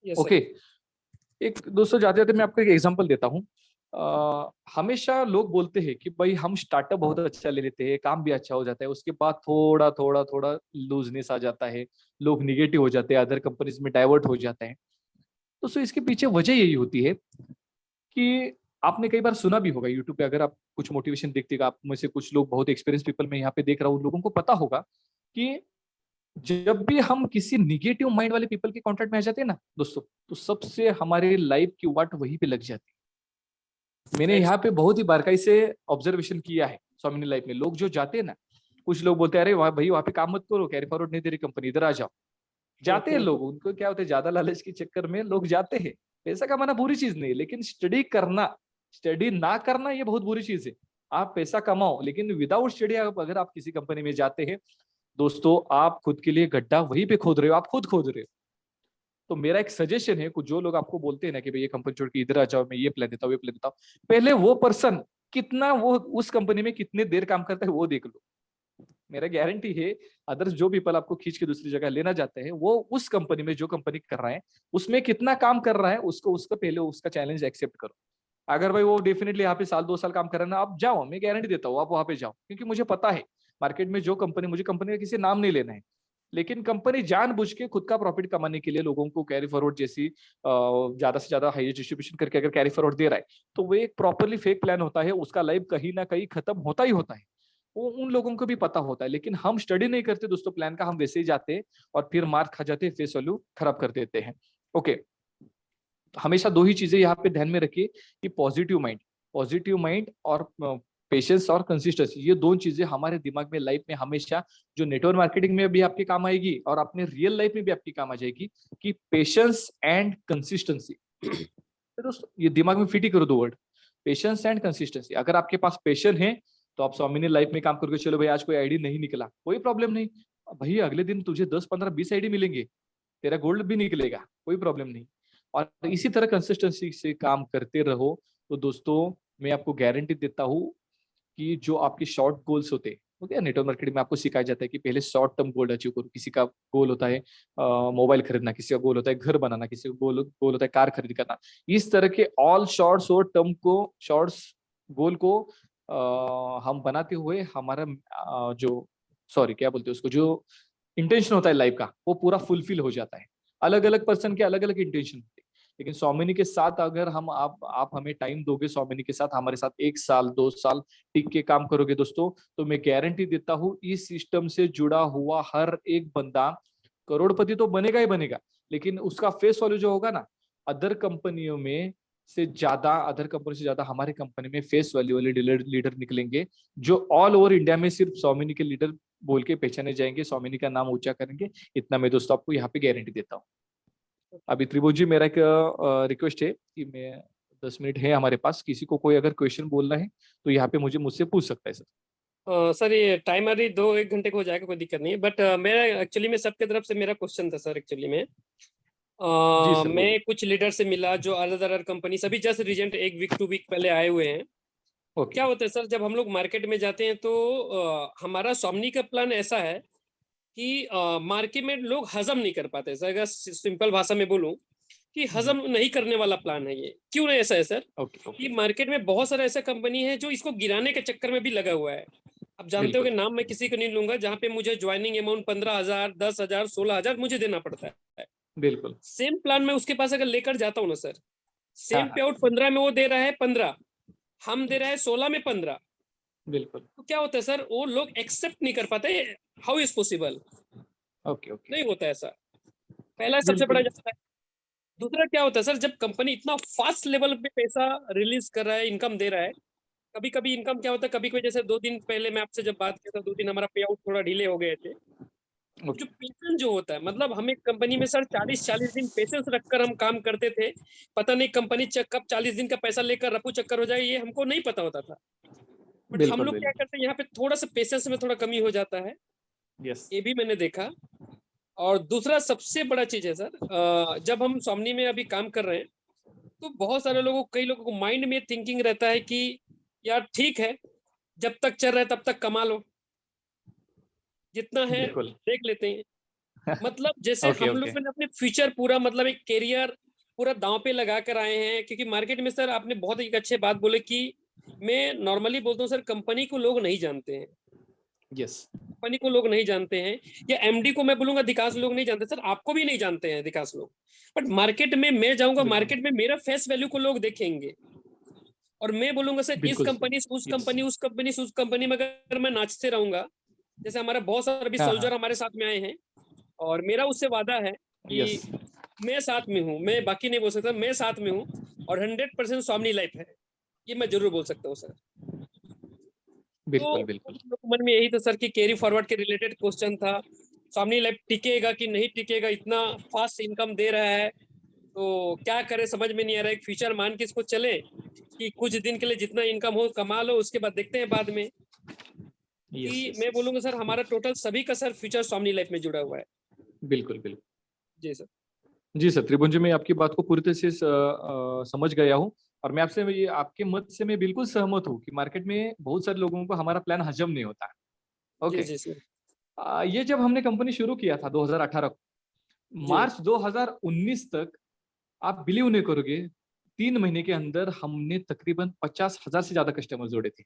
sir. ओके, एक दोस्तों जाते जाते मैं आपको एक एग्जांपल देता हूँ। हमेशा लोग बोलते हैं कि भाई हम स्टार्टअप बहुत अच्छा ले लेते हैं, काम भी अच्छा हो जाता है, उसके बाद थोड़ा थोड़ा थोड़ा लूजनेस आ जाता है, लोग निगेटिव हो जाते हैं, अदर कंपनीज में डाइवर्ट हो जाते हैं। दोस्तों इसके पीछे वजह यही होती है कि आपने कई बार सुना भी होगा यूट्यूब पे, अगर आप कुछ मोटिवेशन देखते हैं, आप में से कुछ लोग बहुत एक्सपीरियंस पीपल मैं यहाँ पे देख रहा हूँ, लोगों को पता होगा कि जब भी हम किसी निगेटिव माइंड वाले पीपल के कॉन्टेक्ट में आ जाते हैं ना दोस्तों, तो सबसे हमारे लाइफ की वाट वहीं पे लग जाती है। मैंने Right, यहाँ sir. पे बहुत ही बारकाई से ऑब्जर्वेशन किया है स्वामिनी लाइफ में। लोग जो जाते हैं ना, कुछ लोग बोलते हैं अरे वहाँ भाई वहाँ पे काम मत करो, कैरी फॉरवर्ड नहीं दे रही कंपनी, इधर आ जाओ। जाते हैं लोग, उनको क्या होता है, ज्यादा लालच के चक्कर में लोग जाते हैं। पैसा कमाना बुरी चीज नहीं है, लेकिन स्टडी ना करना ये बहुत बुरी चीज है। आप पैसा कमाओ लेकिन विदाउट स्टडी अगर आप किसी कंपनी में जाते हैं, दोस्तों आप खुद के लिए गड्ढा वहीं पे खोद रहे हो, आप खुद खोद रहे हो। तो मेरा एक सजेशन है, कुछ जो लोग आपको बोलते हैं ना कि भाई ये कंपनी छोड़ के इधर आ जाओ, मैं ये प्लान देता हूँ, ये प्लान देता हूँ, पहले वो पर्सन कितना, वो उस कंपनी में कितने देर काम करता है वो देख लो। मेरा गारंटी है, अदर्स जो पीपल आपको खींच के दूसरी जगह लेना चाहते हैं, वो उस कंपनी में जो कंपनी कर रहा है उसमें कितना काम कर रहा है, उसको उसका पहले उसका चैलेंज एक्सेप्ट करो। अगर भाई वो डेफिनेटली यहाँ पे साल 2 साल काम कर रहा है ना, आप जाओ, मैं गारंटी देता हूँ आप वहां पे जाओ, क्योंकि मुझे पता है मार्केट में जो कंपनी, मुझे कंपनी का किसी नाम नहीं लेना है, लेकिन कंपनी जानबूझ के खुद का प्रॉफिट कमाने के लिए लोगों को कैरी फॉरवर्ड जैसी ज्यादा से ज्यादा हाईएस्ट डिस्ट्रीब्यूशन करके अगर कैरी फॉरवर्ड दे रहा है, तो वो एक प्रॉपरली फेक प्लान होता है, उसका लाइफ कहीं ना कहीं खत्म होता ही होता है। वो उन लोगों को भी पता होता है, लेकिन हम स्टडी नहीं करते दोस्तों प्लान का, हम वैसे ही जाते हैं और फिर मार खा जाते हैं, फेस वैल्यू खराब कर देते हैं। ओके, हमेशा दो ही चीजें यहाँ पे ध्यान में रखिए कि पॉजिटिव माइंड और पेशेंस और कंसिस्टेंसी, ये दोनों चीजें हमारे दिमाग में, लाइफ में हमेशा, जो नेटवर्क मार्केटिंग में भी आपके काम आएगी और अपने रियल लाइफ में भी आपकी काम आ जाएगी, कि पेशेंस एंड कंसिस्टेंसी। दोस्तों ये दिमाग में फिट ही करो दो वर्ड, पेशेंस एंड कंसिस्टेंसी। अगर आपके पास पेशेंस है तो आप स्वामी ने लाइफ में काम करके चलो भाई आज कोई आईडी नहीं निकला, कोई प्रॉब्लम नहीं, भाई अगले दिन तुझे 10 15 20 आईडी मिलेंगे, तेरा गोल्ड भी निकलेगा, कोई प्रॉब्लम नहीं। और इसी तरह कंसिस्टेंसी से काम करते रहो, तो दोस्तों मैं आपको गारंटी देता हूँ कि जो आपके शॉर्ट गोल्स होते हैं, ओके, नेटवर्क मार्केटिंग में आपको सिखाया जाता है कि पहले शॉर्ट टर्म गोल अचीव करो। किसी का गोल होता है मोबाइल खरीदना, किसी का गोल होता है घर बनाना, किसी का गोल होता है कार खरीद करना। इस तरह के ऑल शॉर्ट्स और टर्म को, शॉर्ट्स गोल को हम बनाते हुए हमारा जो, सॉरी क्या बोलते हैं उसको, जो इंटेंशन होता है लाइफ का, वो पूरा फुलफिल हो जाता है। अलग अलग पर्सन के अलग अलग इंटेंशन होते हैं, लेकिन स्वामिनी के साथ अगर हम आप हमें टाइम दोगे, स्वामिनी के साथ हमारे साथ 1 साल 2 साल टिक के काम करोगे दोस्तों, तो मैं गारंटी देता हूँ इस सिस्टम से जुड़ा हुआ हर एक बंदा करोड़पति तो बनेगा ही बनेगा, लेकिन उसका फेस वैल्यू जो होगा ना, अदर कंपनियों में से ज्यादा, अदर कंपनी से ज्यादा हमारे कंपनी में फेस वैल्यू वाले लीडर निकलेंगे, जो ऑल ओवर इंडिया में सिर्फ स्वामिनी के लीडर बोल के पहचाने जाएंगे, स्वामिनी का नाम ऊंचा करेंगे। इतना मैं दोस्तों आपको यहाँ पे गारंटी देता हूँ। अभी त्रिभुज जी, मेरा एक रिक्वेस्ट है कि मैं 10 मिनट है हमारे पास, किसी को कोई अगर क्वेश्चन बोलना है तो यहाँ पे मुझसे पूछ सकता है सर। सर ये टाइमर ही 2-1 घंटे को हो जाएगा, कोई दिक्कत नहीं है, बट मेरा एक्चुअली में सबके तरफ से मेरा क्वेश्चन था सर। एक्चुअली में जी सर बोलिए। मैं कुछ लीडर से मिला जो अलग अलग कंपनी, सभी जस्ट रिजेंट 1 वीक 2 वीक पहले आए हुए हैं। ओके। क्या होता है सर, जब हम लोग मार्केट में जाते हैं तो हमारा स्वामी का प्लान ऐसा है कि मार्केट में लोग हजम नहीं कर पाते सर। अगर सिंपल भाषा में बोलूं कि हजम नहीं करने वाला प्लान है ये। क्यों नहीं ऐसा है सर? ओके कि ओके। मार्केट में बहुत सारा ऐसा कंपनी है जो इसको गिराने के चक्कर में भी लगा हुआ है। आप जानते हो कि बिल्कुल नाम मैं किसी को नहीं लूंगा, जहाँ पे मुझे ज्वाइनिंग अमाउंट 15,000 10,000 16,000 मुझे देना पड़ता है। बिल्कुल। सेम प्लान मैं उसके पास अगर लेकर जाता हूँ ना सर, हाँ सेम हाँ पे आउट 15 में वो दे रहा है 15, हम दे रहा है 16 में 15। बिल्कुल। तो क्या होता है सर, वो लोग एक्सेप्ट नहीं कर पाते। How is possible? Okay okay. नहीं होता ऐसा। पहला सबसे बड़ा बिल्कुल। जाता है। दूसरा क्या होता है सर, जब कंपनी इतना फास्ट लेवल पे पैसा रिलीज कर रहा है, इनकम दे रहा है, कभी कभी इनकम क्या होता है, कभी कभी जैसे 2 दिन पहले मैं आपसे जब बात किया था, 2 दिन हमारा पे आउट थोड़ा डिले हो गए थे। जो ओके। पेशेंस जो होता है, मतलब हम एक कंपनी में सर 40-40 दिन पेशेंस रखकर हम काम करते थे। पता नहीं कंपनी कब 40 दिन का पैसा लेकर रफू चक्कर हो जाए, ये हमको नहीं पता होता था। बट हम बिल्कुल लोग क्या बिल्कुल। करते हैं, यहाँ पे थोड़ा सा पेशेंस में थोड़ा कमी हो जाता है। यस। ये भी मैंने देखा। और दूसरा सबसे बड़ा चीज है सर, जब हम स्वामी में अभी काम कर रहे हैं, तो बहुत सारे लोगों, कई लोगों को माइंड में थिंकिंग रहता है कि यार ठीक है, जब तक चल रहा है तब तक कमा लो, जितना है बिल्कुल। देख लेते हैं। मतलब जैसे ओके हम लोग ओके। ने अपने फ्यूचर पूरा, मतलब एक करियर पूरा दांव पे लगा कर आए हैं। क्योंकि मार्केट में सर आपने बहुत एक अच्छे बात बोले कि मैं नॉर्मली बोलता हूँ सर, कंपनी को लोग नहीं जानते हैं। यस। कंपनी को लोग नहीं जानते हैं, या एमडी को मैं बोलूंगा अधिकांश लोग नहीं जानते सर, आपको भी नहीं जानते हैं अधिकांश लोग। बट मार्केट में मैं जाऊंगा, बिल्कुल मार्केट में मेरा फेस वैल्यू को लोग देखेंगे, और मैं बोलूंगा सर इस बिल्कुल सर। कंपनी से उस यस। कंपनी, उस कंपनी से उस कंपनी में अगर मैं नाचते रहूंगा। जैसे हमारा बहुत सारे अभी हाँ सोल्जर हाँ। हमारे साथ में आए हैं, और मेरा उससे वादा है यस। कि मैं साथ में हूँ, मैं बाकी नहीं बोल सकता, मैं साथ में हूँ। और 100% स्वामी लाइफ है, ये मैं जरूर बोल सकता हूँ सर। तो बिल्कुल बिल्कुल। मन में यही था सर कि कैरी फॉरवर्ड के रिलेटेड क्वेश्चन था। स्वामी लाइफ टिकेगा कि नहीं टिकेगा, इतना फास्ट इनकम दे रहा है, तो क्या करे समझ में नहीं आ रहा है। एक फ्यूचर मान के इसको चले कि कुछ दिन के लिए जितना इनकम हो कमा लो, उसके बाद देखते हैं बाद में। यस कि यस मैं यस, बोलूंगा सर हमारा टोटल सभी का सर फ्यूचर सोमनी लाइफ में जुड़ा हुआ है। बिल्कुल बिल्कुल। जी सर। जी सर, त्रिभुवन जी, मैं आपकी बात को पूरी तरह से समझ गया हूँ। और मैं आपसे ये आपके मत से मैं बिल्कुल सहमत हूँ कि मार्केट में बहुत सारे लोगों को हमारा प्लान हजम नहीं होता है। जी ओके। जी सर। ये जब हमने कंपनी शुरू किया था 2018 को, जी मार्च 2019 तक, आप बिलीव नहीं करोगे, 3 महीने के अंदर हमने तकरीबन 50,000 से ज्यादा कस्टमर जोड़े थे।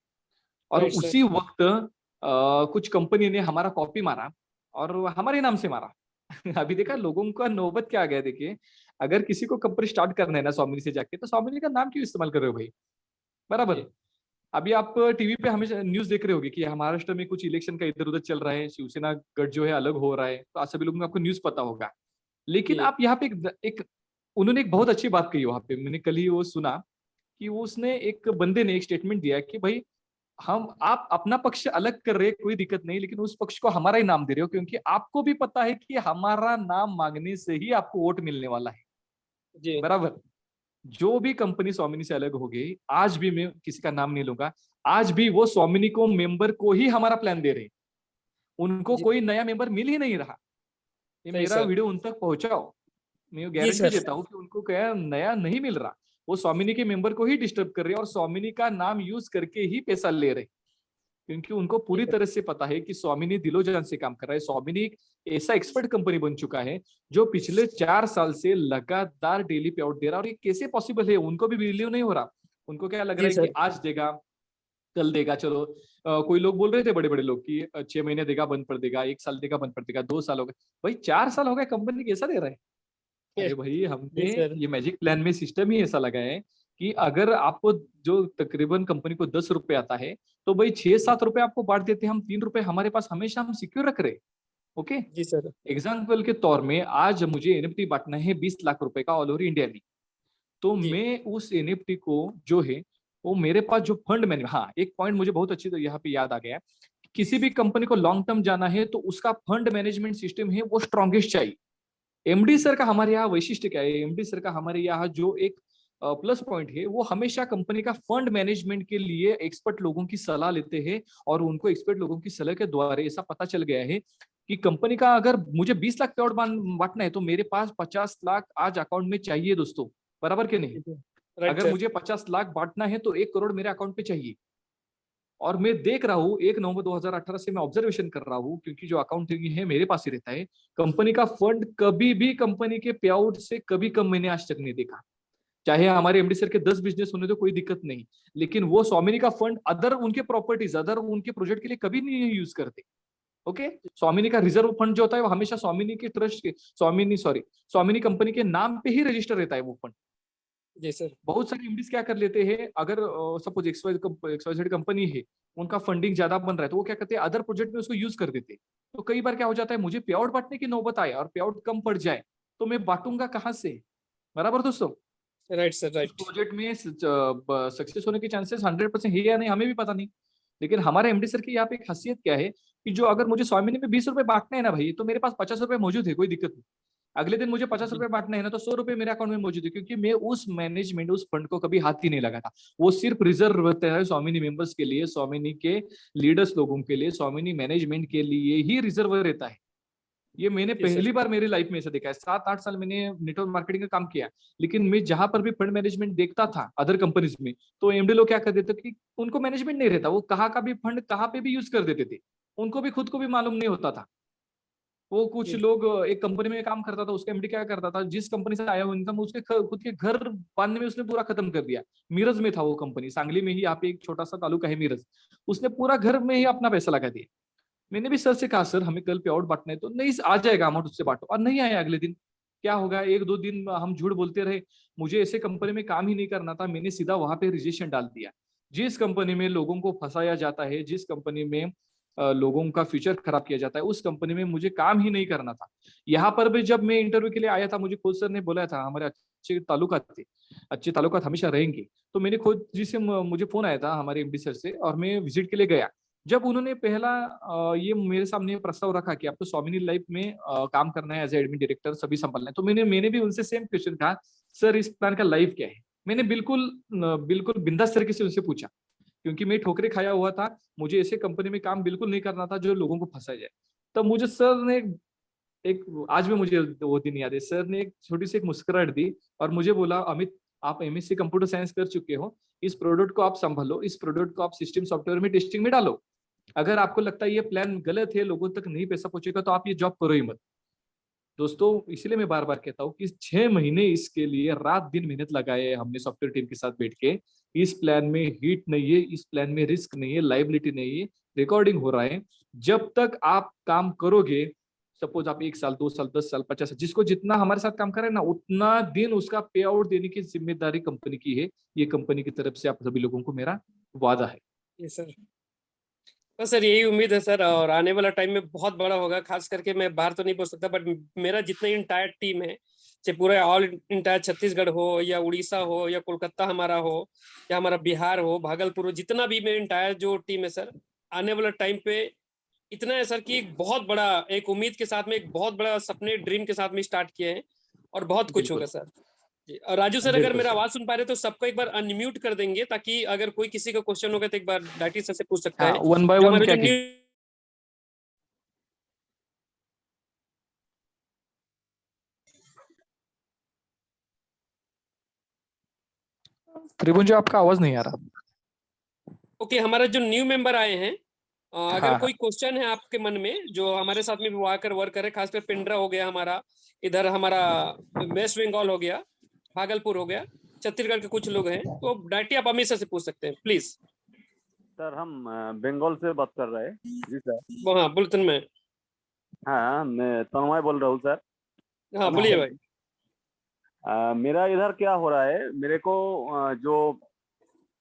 और राइट सर। उसी वक्त कुछ कंपनी ने हमारा कॉपी मारा और हमारे नाम से मारा। अभी देखा लोगों का नौबत क्या आ गया, देखिए, अगर किसी को कंपनी स्टार्ट करना है ना स्वामिनी से जाके, तो स्वामिनी का नाम क्यों इस्तेमाल कर रहे हो भाई? बराबर। जी अभी आप टीवी पे हमेशा न्यूज देख रहे होगे कि महाराष्ट्र में कुछ इलेक्शन का इधर उधर चल रहा है, शिवसेना गठ जो है अलग हो रहा है, तो आप सभी लोगों को आपको न्यूज पता होगा। लेकिन जी आप यहाँ पे एक उन्होंने एक बहुत अच्छी बात कही वहां पे, मैंने कल ही वो सुना कि वो उसने एक बंदे ने एक स्टेटमेंट दिया कि भाई, हम आप अपना पक्ष अलग कर रहे हैं, कोई दिक्कत नहीं, लेकिन उस पक्ष को हमारा ही नाम दे रहे हो, क्योंकि आपको भी पता है कि हमारा नाम मांगने से ही आपको वोट मिलने वाला है। जी बराबर। जो भी कंपनी स्वामिनी से अलग हो गई, आज भी मैं किसी का नाम नहीं लूंगा, आज भी वो स्वामिनी को मेंबर को ही हमारा प्लान दे रहे हैं, उनको जी कोई नया मेंबर मिल ही नहीं रहा। ये सही मेरा सर। वीडियो उन तक पहुंचाओ, मैं जी गारंटी सर। देता हूँ कि उनको क्या नया नहीं मिल रहा। वो स्वामिनी के मेंबर को ही डिस्टर्ब कर रहे हैं और स्वामिनी का नाम यूज करके ही पैसा ले रहे हैं, क्योंकि उनको जी पूरी सर। तरह से पता है कि स्वामिनी दिलो जान से काम कर रहा है। स्वामिनी एक ऐसा एक्सपर्ट कंपनी बन चुका है जो पिछले 4 साल से लगातार डेली पे आउट दे रहा है। और ये कैसे पॉसिबल है, उनको भी बिलीव नहीं हो रहा। उनको क्या लग रहा जी है कि सर। आज देगा, कल देगा, चलो। कोई लोग बोल रहे थे, बड़े बड़े लोग, कि 6 महीने देगा बंद पड़ देगा, 1 साल देगा बंद पड़ देगा, 2 साल हो गए। भाई 4 साल हो गए, कंपनी कैसा दे रहा है? अरे भाई, जी हमने सर। ये मैजिक प्लान में सिस्टम ही ऐसा लगा है कि अगर आपको जो तकरीबन कंपनी को 10 रुपए आता है, तो भाई 6-7 रुपए आपको बांट देते हैं हम, 3 रुपए हमारे पास हमेशा हम सिक्योर रख रहे। ओके। जी सर। एग्जाम्पल के तौर में आज मुझे एनएफटी बांटना है 20 लाख रुपए का ऑल ओवर इंडिया में, तो जी मैं उस एनएफटी को जो है, वो मेरे पास जो फंड मैंने, हाँ, एक पॉइंट मुझे बहुत अच्छी तो यहाँ पे याद आ गया। किसी भी कंपनी को लॉन्ग टर्म जाना है तो उसका फंड मैनेजमेंट सिस्टम है वो स्ट्रॉन्गेस्ट चाहिए। एमडी सर का हमारे यहाँ वैशिष्ट्य क्या है, एमडी सर का हमारे यहाँ जो एक प्लस पॉइंट है, वो हमेशा कंपनी का फंड मैनेजमेंट के लिए एक्सपर्ट लोगों की सलाह लेते हैं। और उनको एक्सपर्ट लोगों की सलाह के द्वारा ऐसा पता चल गया है कि कंपनी का अगर मुझे 20 लाख पे आउट बांटना है, तो मेरे पास 50 लाख आज अकाउंट में चाहिए दोस्तों। बराबर के नहीं? जी सर। राइट अगर सर। मुझे 50 लाख बांटना है तो 1 करोड़ मेरे अकाउंट पे चाहिए। और मैं देख रहा हूँ 1 नवंबर 2018 से मैं ऑब्जर्वेशन कर रहा हूँ, क्योंकि जो अकाउंटिंग है मेरे पास ही रहता है, कंपनी का फंड कभी भी कंपनी के पे आउट से कभी कम मैंने आज तक नहीं देखा। चाहे हमारे एमडी सर के 10 बिजनेस होने तो कोई दिक्कत नहीं, लेकिन वो स्वामिनी का फंड अदर उनके प्रॉपर्टीज, अदर उनके प्रोजेक्ट के लिए कभी नहीं यूज करते। ओके। स्वामिनी का रिजर्व फंड जो होता है वो हमेशा स्वामिनी के ट्रस्ट के, स्वामिनी कंपनी के नाम पे ही रजिस्टर रहता है वो फंड। जी सर। बहुत सारे एमडीज क्या कर लेते हैं, अगर सपोज एक्सवाइजेड कंपनी है, उनका फंडिंग ज्यादा बन रहा है, तो वो क्या करते हैं, अदर प्रोजेक्ट में उसको यूज कर देते हैं। तो कई बार क्या हो जाता है, मुझे पे आउट बांटने की नौबत आए और पे आउट कम पड़ जाए, तो मैं बांटूंगा कहाँ से? बराबर दोस्तों। Right sir. उस राइट। प्रोजेक्ट में सक्सेस होने के चांसेस 100% है या नहीं, हमें भी पता नहीं। लेकिन हमारे एमडी सर की यहाँ पे एक खासियत क्या है कि जो अगर मुझे स्वामिनी में 20 रुपए बांटने हैं ना भाई, तो मेरे पास 50 रुपए मौजूद है, कोई दिक्कत नहीं। अगले दिन मुझे पचास जी रुपए बांटना है ना, तो 100 रुपए मेरे अकाउंट में मौजूद है, क्योंकि मैं उस मैनेजमेंट, उस फंड को कभी हाथ ही नहीं लगाता। वो सिर्फ रिजर्व रहता है स्वामिनी मेंबर्स के लिए, स्वामिनी के लीडर्स लोगों के लिए, स्वामिनी मैनेजमेंट के लिए ही रिजर्व रहता है। ये मैंने जी सर। पहली बार मेरी लाइफ में ऐसा देखा है। 7-8 साल मैंने नेटवर्क मार्केटिंग का काम किया, लेकिन मैं जहां पर भी फंड मैनेजमेंट देखता था अदर कंपनीज में, तो एमडी लोग क्या कर देते कि उनको मैनेजमेंट नहीं रहता, वो कहाँ का भी फंड कहाँ पे भी यूज कर देते थे, उनको भी खुद को भी मालूम नहीं होता था। वो कुछ जी लोग एक कंपनी में काम करता था, उसका एमडी क्या करता था, जिस कंपनी से आया हुआ इनकम उसके खुद के घर बांधने में उसने पूरा खत्म कर दिया। मिरज में था वो कंपनी, सांगली में ही, यहाँ पे एक छोटा सा तालुका है मिरज, उसने पूरा घर में ही अपना पैसा लगा दिया। मैंने भी सर से कहा, सर हमें कल पे आउट बांटना है, तो नहीं आ जाएगा अमाउंट, उससे बांटो। और नहीं आया अगले दिन। क्या होगा, 1-2 दिन हम झूठ बोलते रहे, मुझे ऐसे कंपनी में काम ही नहीं करना था, मैंने सीधा वहां पे रिजेक्शन डाल दिया। जिस कंपनी में लोगों को फंसाया जाता है, जिस कंपनी में लोगों का फ्यूचर खराब किया जाता है, उस कंपनी में मुझे काम ही नहीं करना था। यहाँ पर भी जब मैं इंटरव्यू के लिए आया था, मुझे खुद सर ने बोला था, हमारे अच्छे ताल्लुकात थे, अच्छे ताल्लुकात हमेशा रहेंगे। तो मैंने खुद जी से मुझे फोन आया था हमारे एमडी सर से, और मैं विजिट के लिए गया। जब उन्होंने पहला ये मेरे सामने प्रस्ताव रखा कि आपको स्वामिनी लाइफ में काम करना है एज एडमिन डायरेक्टर, सभी संभालना है, तो मैंने भी उनसे सेम क्वेश्चन कहा, सर इस प्लान का लाइफ क्या है? मैंने बिल्कुल बिल्कुल बिंदास तरीके से उनसे पूछा। क्योंकि मैं ठोकरे खाया हुआ था, मुझे ऐसे कंपनी में काम बिल्कुल नहीं करना था जो लोगों को फंसा जाए। तब मुझे सर ने एक आज भी मुझे वो दिन याद है, सर ने एक छोटी सी एक मुस्कुराहट दी और मुझे बोला, अमित आप एमएससी कंप्यूटर साइंस कर चुके हो, इस प्रोडक्ट को आप संभालो, इस प्रोडक्ट को आप सिस्टम सॉफ्टवेयर में टेस्टिंग में डालो। अगर आपको लगता है ये प्लान गलत है, लोगों तक नहीं पैसा पहुंचेगा, तो आप ये जॉब करो ही मत। दोस्तों इसलिए मैं बार बार कहता हूँ कि 6 महीने इसके लिए रात दिन मेहनत लगाए हमने सॉफ्टवेयर टीम के साथ बैठ के। इस प्लान में हिट नहीं है, इस प्लान में रिस्क नहीं है, लाइबिलिटी नहीं है, रिकॉर्डिंग हो रहा है। जब तक आप काम करोगे, सपोज आप 1 साल 2 साल 10 साल 50 साल, जिसको जितना हमारे साथ काम करे ना, उतना दिन उसका पे आउट देने की जिम्मेदारी कंपनी की है। ये कंपनी की तरफ से आप सभी लोगों को मेरा वादा है। ये सर, बस सर यही उम्मीद है सर, और आने वाला टाइम में बहुत बड़ा होगा। खास करके मैं बाहर तो नहीं बोल सकता, बट मेरा जितना इंटायर टीम है, चाहे पूरा ऑल इंटायर छत्तीसगढ़ हो या उड़ीसा हो या कोलकाता हमारा हो या हमारा बिहार हो, भागलपुर हो, जितना भी मेरा इंटायर जो टीम है सर, आने वाला टाइम पे इतना है सर कि एक बहुत बड़ा, एक उम्मीद के साथ में, एक बहुत बड़ा सपने ड्रीम के साथ में स्टार्ट किए हैं, और बहुत कुछ बिल्कुल। होगा सर जी। और राजू सर, अगर बिल्कुल मेरा सर। आवाज सुन पा रहे तो सबको एक बार अनम्यूट कर देंगे, ताकि अगर कोई किसी का क्वेश्चन होगा तो एक बार डाटी सर से पूछ सकता हाँ, है। वन बाय जो वन हमारे क्या जो की न्यू त्रिभुवन जी, आपका आवाज नहीं आ रहा। ओके, हमारा जो न्यू मेंबर आए हैं, अगर हाँ हाँ। कोई क्वेश्चन है आपके मन में, जो हमारे साथ में भी आकर वर्क करे, खासकर पिंडरा हो गया हमारा, इधर हमारा वेस्ट बंगाल हो गया, भागलपुर हो गया, छत्तीसगढ़ के कुछ लोग हैं, तो डायरेक्टली आप अमित सर से पूछ सकते हैं प्लीज। सर हम बंगाल से बात कर रहे हैं। जी सर। हाँ, बुलेटिन में। हाँ, मैं तन्मय बोल रहा हूँ सर। हाँ, बोलिए भाई। मेरा इधर क्या हो रहा है, मेरे को जो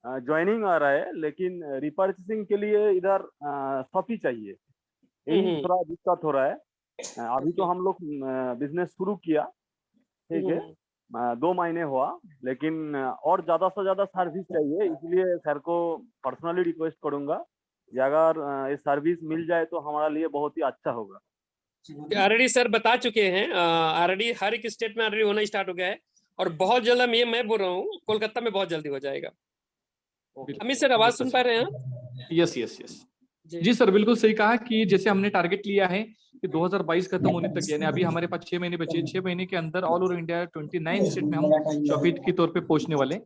ज्वाइनिंग आ रहा है, लेकिन रिपर्चेसिंग के लिए इधर शॉपी चाहिए। यही थोड़ा दिक्कत हो रहा है। अभी तो हम लोग बिजनेस शुरू किया, ठीक है, 2 महीने हुआ, लेकिन और ज्यादा से ज्यादा सर्विस चाहिए। इसलिए सर को पर्सनली रिक्वेस्ट करूंगा कि अगर ये सर्विस मिल जाए तो हमारे लिए बहुत ही अच्छा होगा। ऑलरेडी सर बता चुके हैं, ऑलरेडी हर एक स्टेट में ऑलरेडी होना स्टार्ट हो गया है, और बहुत जल्द मैं बोल रहा हूँ कोलकाता में बहुत जल्दी हो जाएगा। अमित सर, आवाज सुन पा रहे हैं? Yes yes yes. जी सर, बिल्कुल सही कहा कि जैसे हमने टारगेट लिया है कि 2022 खत्म होने तक, यानी अभी हमारे पास 6 महीने बचे, 6 महीने के अंदर ऑल ओवर इंडिया 29 स्टेट में हम शॉपी के तौर पे पहुंचने वाले।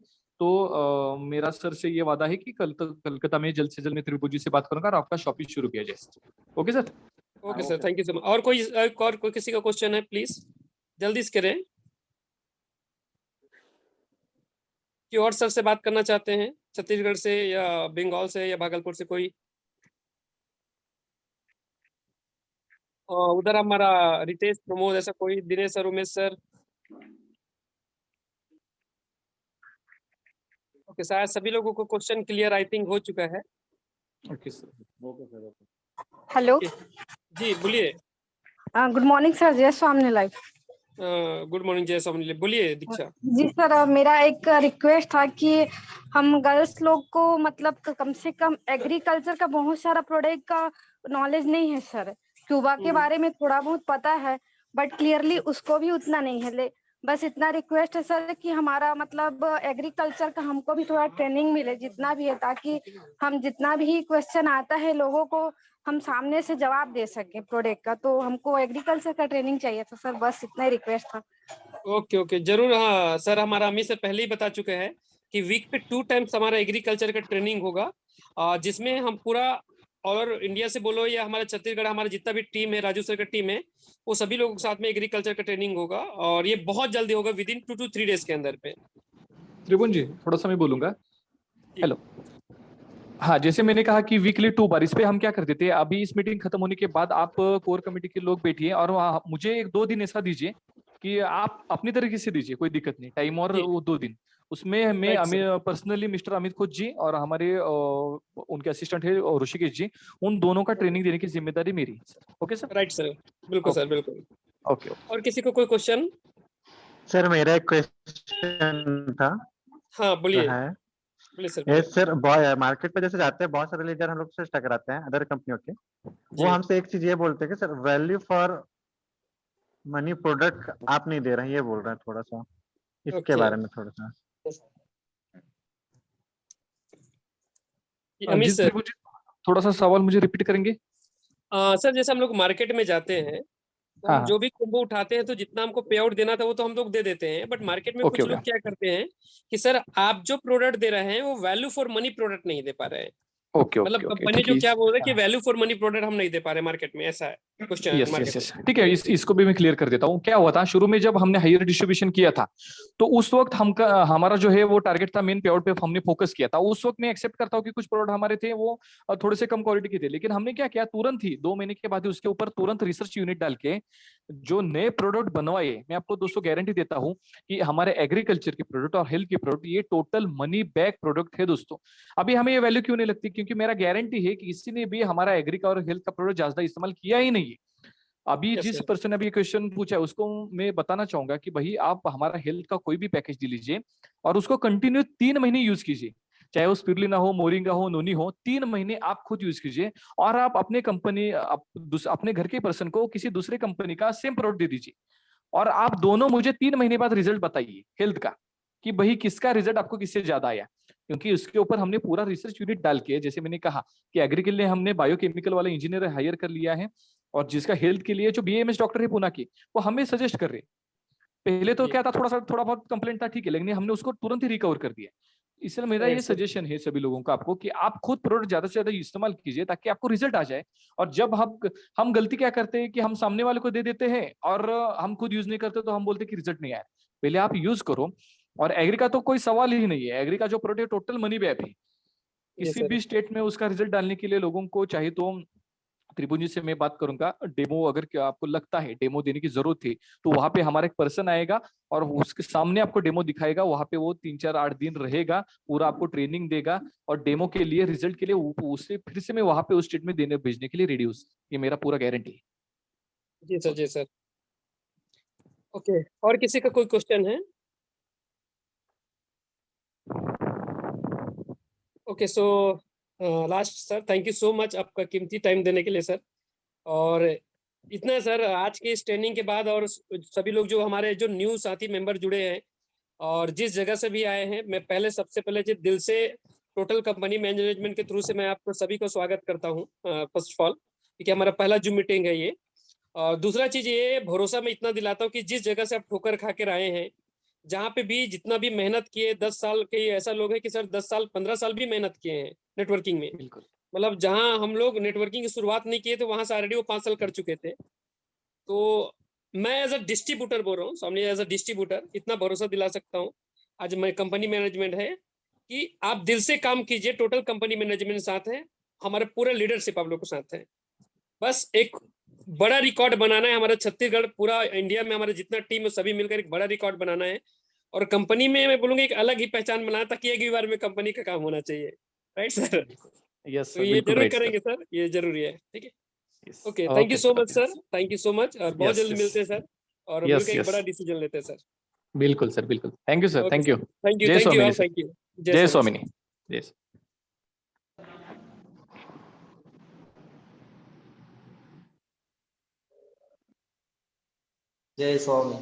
तो मेरा सर से ये वादा है कि कल तक कलकत्ता में जल्द से जल्द मैं त्रिभुवन जी से बात करूंगा और आपका शॉपी शुरू किया जाए। Okay sir. Okay sir, thank you so much. और कोई किसी का क्वेश्चन है, प्लीज जल्दी से करें। कि और सर से बात करना चाहते हैं, छत्तीसगढ़ से या बंगाल से या भागलपुर से कोई? उधर हमारा रितेश, प्रमोद, ऐसा कोई, Dinesh sir, Umesh sir? Okay, शायद सभी लोगों को क्वेश्चन क्लियर आई थिंक हो चुका है। Okay sir. Okay sir. Okay. Hello, जी बोलिए। गुड मॉर्निंग सर, जय स्वामी लाइफ। गुड मॉर्निंग, जय स्वामी। बोलिए दीक्षा। जी सर, मेरा एक रिक्वेस्ट था कि हम गर्ल्स लोग को मतलब कम से कम एग्रीकल्चर का बहुत सारा प्रोडक्ट का नॉलेज नहीं है सर। क्यूबा के बारे में थोड़ा बहुत पता है, बट क्लियरली उसको भी उतना नहीं है। बस इतना रिक्वेस्ट है सर कि हमारा मतलब एग्रीकल्चर का हमको भी थोड़ा ट्रेनिंग मिले, जितना भी है, ताकि हम जितना भी क्वेश्चन आता है लोगों को हम सामने से जवाब दे सके प्रोडक्ट का। तो हमको एग्रीकल्चर का ट्रेनिंग चाहिए था सर, बस इतना ही रिक्वेस्ट था। ओके ओके, जरूर। हाँ सर, हमारा अमित सर पहले ही बता चुके हैं कि वीक पे 2 टाइम्स हमारा एग्रीकल्चर का ट्रेनिंग होगा, जिसमें हम पूरा और इंडिया से बोलो या हमारा छत्तीसगढ़, हमारा जितना भी टीम है, राजू सर का टीम है, वो सभी लोगों के साथ में एग्रीकल्चर का ट्रेनिंग होगा, और ये बहुत जल्दी होगा, विद इन 2 to 3 डेज के अंदर पे। त्रिभुवन जी, थोड़ा सा मैं बोलूंगा। हेलो। हाँ, जैसे मैंने कहा कि वीकली 2 बार, इस पे हम क्या कर देते हैं, अभी इस मीटिंग खत्म होने के बाद आप कोर कमेटी के लोग बैठिए और मुझे 1-2 दिन ऐसा दीजिए कि आप अपनी तरीके से दीजिए, कोई दिक्कत नहीं, टाइम और वो 2 दिन, उसमें मैं पर्सनली मिस्टर अमित खोज जी और हमारे उनके असिस्टेंट है ऋषिकेश जी, उन दोनों का ट्रेनिंग देने की जिम्मेदारी मेरी है sir. Okay sir. Right sir, बिल्कुल सर, बिल्कुल। ओके। और किसी को कोई क्वेश्चन? सर मेरा एक क्वेश्चन था। हाँ बोलिए। है बोलिए सर, ये बोलिए। सर, मार्केट पे जैसे जाते हैं बहुत सारे लीडर हम लोग से टकराते हैं अदर कंपनियों के, वो हमसे एक चीज ये बोलते हैं कि sir value for money product आप नहीं दे रहे हैं, ये बोल रहे हैं। थोड़ा सा इसके बारे में थोड़ा सा। अमित जी सर, त्रिभुज जी, थोड़ा सा सवाल मुझे रिपीट करेंगे? सर जैसे हम लोग मार्केट में जाते हैं तो हाँ हम हाँ, जो भी कॉम्बो उठाते हैं तो जितना हमको पे आउट देना था वो तो हम लोग दे देते हैं, बट मार्केट में ओके कुछ ओके लोग क्या करते हैं कि सर आप जो प्रोडक्ट दे रहे हैं वो वैल्यू फॉर मनी प्रोडक्ट नहीं दे पा रहे हैं। ओके मतलब ओके ओके, कंपनी ठीक है जो क्या बोल रहे हैं कि हाँ, वैल्यू फॉर मनी प्रोडक्ट हम नहीं दे पा रहे मार्केट में, ऐसा है क्वेश्चन यस मार्केट यस में। यस, ठीक है, इसको भी मैं क्लियर कर देता हूँ। क्या हुआ था शुरू में जब हमने हायर डिस्ट्रीब्यूशन किया था, तो उस वक्त हमारा जो है वो टारगेट था मेन पे आउट पे हमने फोकस किया था। उस वक्त मैं एक्सेप्ट करता हूँ कि कुछ प्रोडक्ट हमारे थे वो थोड़े से कम क्वालिटी के थे, लेकिन हमने क्या किया, तुरंत ही 2 महीने के बाद ही उसके ऊपर तुरंत रिसर्च यूनिट डाल के जो नए प्रोडक्ट बनवाए, मैं आपको दोस्तों गारंटी देता हूँ कि हमारे एग्रीकल्चर के प्रोडक्ट और हेल्थ के प्रोडक्ट ये टोटल मनी बैक प्रोडक्ट है दोस्तों। अभी हमें ये वैल्यू क्यों नहीं लगती, क्योंकि मेरा गारंटी है कि किसी ने भी हमारा एग्री का और हेल्थ का प्रोडक्ट ज्यादा इस्तेमाल किया ही नहीं है। अभी यस जिस सर। पर्सन ने अभी क्वेश्चन पूछा है उसको मैं बताना चाहूंगा कि भाई आप हमारा हेल्थ का कोई भी पैकेज दे लीजिए और उसको कंटिन्यू 3 महीने यूज कीजिए, चाहे वो स्पिरुलिना हो, मोरिंगा हो, नोनी हो, 3 महीने आप खुद यूज कीजिए और आप अपने कंपनी अपने घर के पर्सन को किसी दूसरे कंपनी का सेम प्रोडक्ट दे दीजिए और आप दोनों मुझे 3 महीने बाद रिजल्ट बताइए हेल्थ का कि भाई किसका रिजल्ट आपको किससे ज्यादा आया। क्योंकि उसके ऊपर हमने पूरा रिसर्च यूनिट डाल के, जैसे मैंने कहा कि एग्री के लिए हमने बायोकेमिकल वाला इंजीनियर हायर कर लिया है और जिसका हेल्थ के लिए जो बीएमएस डॉक्टर है पुणे की, वो हमें सजेस्ट कर रहे हैं। पहले तो जी क्या था, थोड़ा बहुत कंप्लेंट था, ठीक है, लेकिन हमने उसको तुरंत ही रिकवर कर दिया। इसलिए मेरा राइट ये सर। सजेशन है सभी लोगों को आपको कि आप खुद प्रोडक्ट ज्यादा से ज्यादा इस्तेमाल कीजिए ताकि आपको रिजल्ट आ जाए। और जब हम गलती क्या करते हैं कि हम सामने वाले को दे देते हैं और हम खुद यूज नहीं करते तो हम बोलते हैं कि रिजल्ट नहीं आया। पहले आप यूज करो। और एग्री का तो कोई सवाल ही नहीं है, एग्री का जो प्रोडक्ट टोटल मनी बैक है। जी किसी सर। भी स्टेट में उसका रिजल्ट डालने के लिए लोगों को चाहिए तो त्रिभुवन जी से मैं बात करूंगा, डेमो अगर क्या आपको लगता है डेमो देने की जरूरत थी तो वहां पे हमारा एक पर्सन आएगा और उसके सामने आपको डेमो दिखाएगा। वहां पे वो 3 4 8 दिन रहेगा, पूरा आपको ट्रेनिंग देगा और डेमो के लिए रिजल्ट के लिए उसे फिर से मैं वहां पे उस स्टेट में देने भेजने के लिए रेडी हूँ। ये मेरा पूरा गारंटी है। जी सर। जी सर। ओके, और किसी का कोई क्वेश्चन है? Okay, so last sir, thank you so much आपका कीमती टाइम देने के लिए सर। और इतना सर, आज के इस ट्रेनिंग के बाद और सभी लोग जो हमारे जो न्यू साथी मेंबर जुड़े हैं और जिस जगह से भी आए हैं, मैं पहले सबसे पहले जो दिल से टोटल कंपनी मैनेजमेंट के थ्रू से मैं आपको सभी को स्वागत करता हूँ फर्स्ट ऑफ ऑल, क्योंकि हमारा पहला जूम मीटिंग है ये। और दूसरा चीज ये भरोसा मैं इतना दिलाता हूँ कि जिस जगह से आप ठोकर खा के आए हैं, जहाँ पे भी जितना भी मेहनत किए, 10 साल के ऐसा लोग हैं कि सर 10 साल 15 साल भी मेहनत किए हैं नेटवर्किंग में। बिल्कुल। मतलब जहाँ हम लोग नेटवर्किंग की शुरुआत नहीं किए थे वहां से ऑलरेडी वो 5 साल कर चुके थे। तो मैं एज अ डिस्ट्रीब्यूटर बोल रहा हूँ सामने, एज अ डिस्ट्रीब्यूटर इतना भरोसा दिला सकता हूँ आज मैं कंपनी मैनेजमेंट है कि आप दिल से काम कीजिए। टोटल कंपनी मैनेजमेंट साथ है, हमारे पूरा लीडरशिप आप लोग के साथ है। बस एक बड़ा रिकॉर्ड बनाना है हमारा छत्तीसगढ़, पूरा इंडिया में हमारे जितना टीम है सभी मिलकर एक बड़ा रिकॉर्ड बनाना है। और कंपनी में मैं बोलूंगा एक अलग ही पहचान बनाना, ताकि एक ही बार में कंपनी का काम होना चाहिए। Right sir? यस तो सर, ये बिल्कुल जरूर राइट सर। करेंगे सर, ये जरूरी है। ठीक है। Yes. Okay, thank you okay so sir, much okay. Sir, thank you so much, और बहुत यस जल्द यस। मिलते हैं सर और यस मिलकर एक बड़ा यस, डिसीजन लेते हैं सर। बिल्कुल सर, बिल्कुल। Thank you sir, okay thank sir, you. जय थैंक यू स्वामिनी ऑल, सर। Thank you. जय जय स्वामी सर। स्वामिनी। जय। जय स्वामी।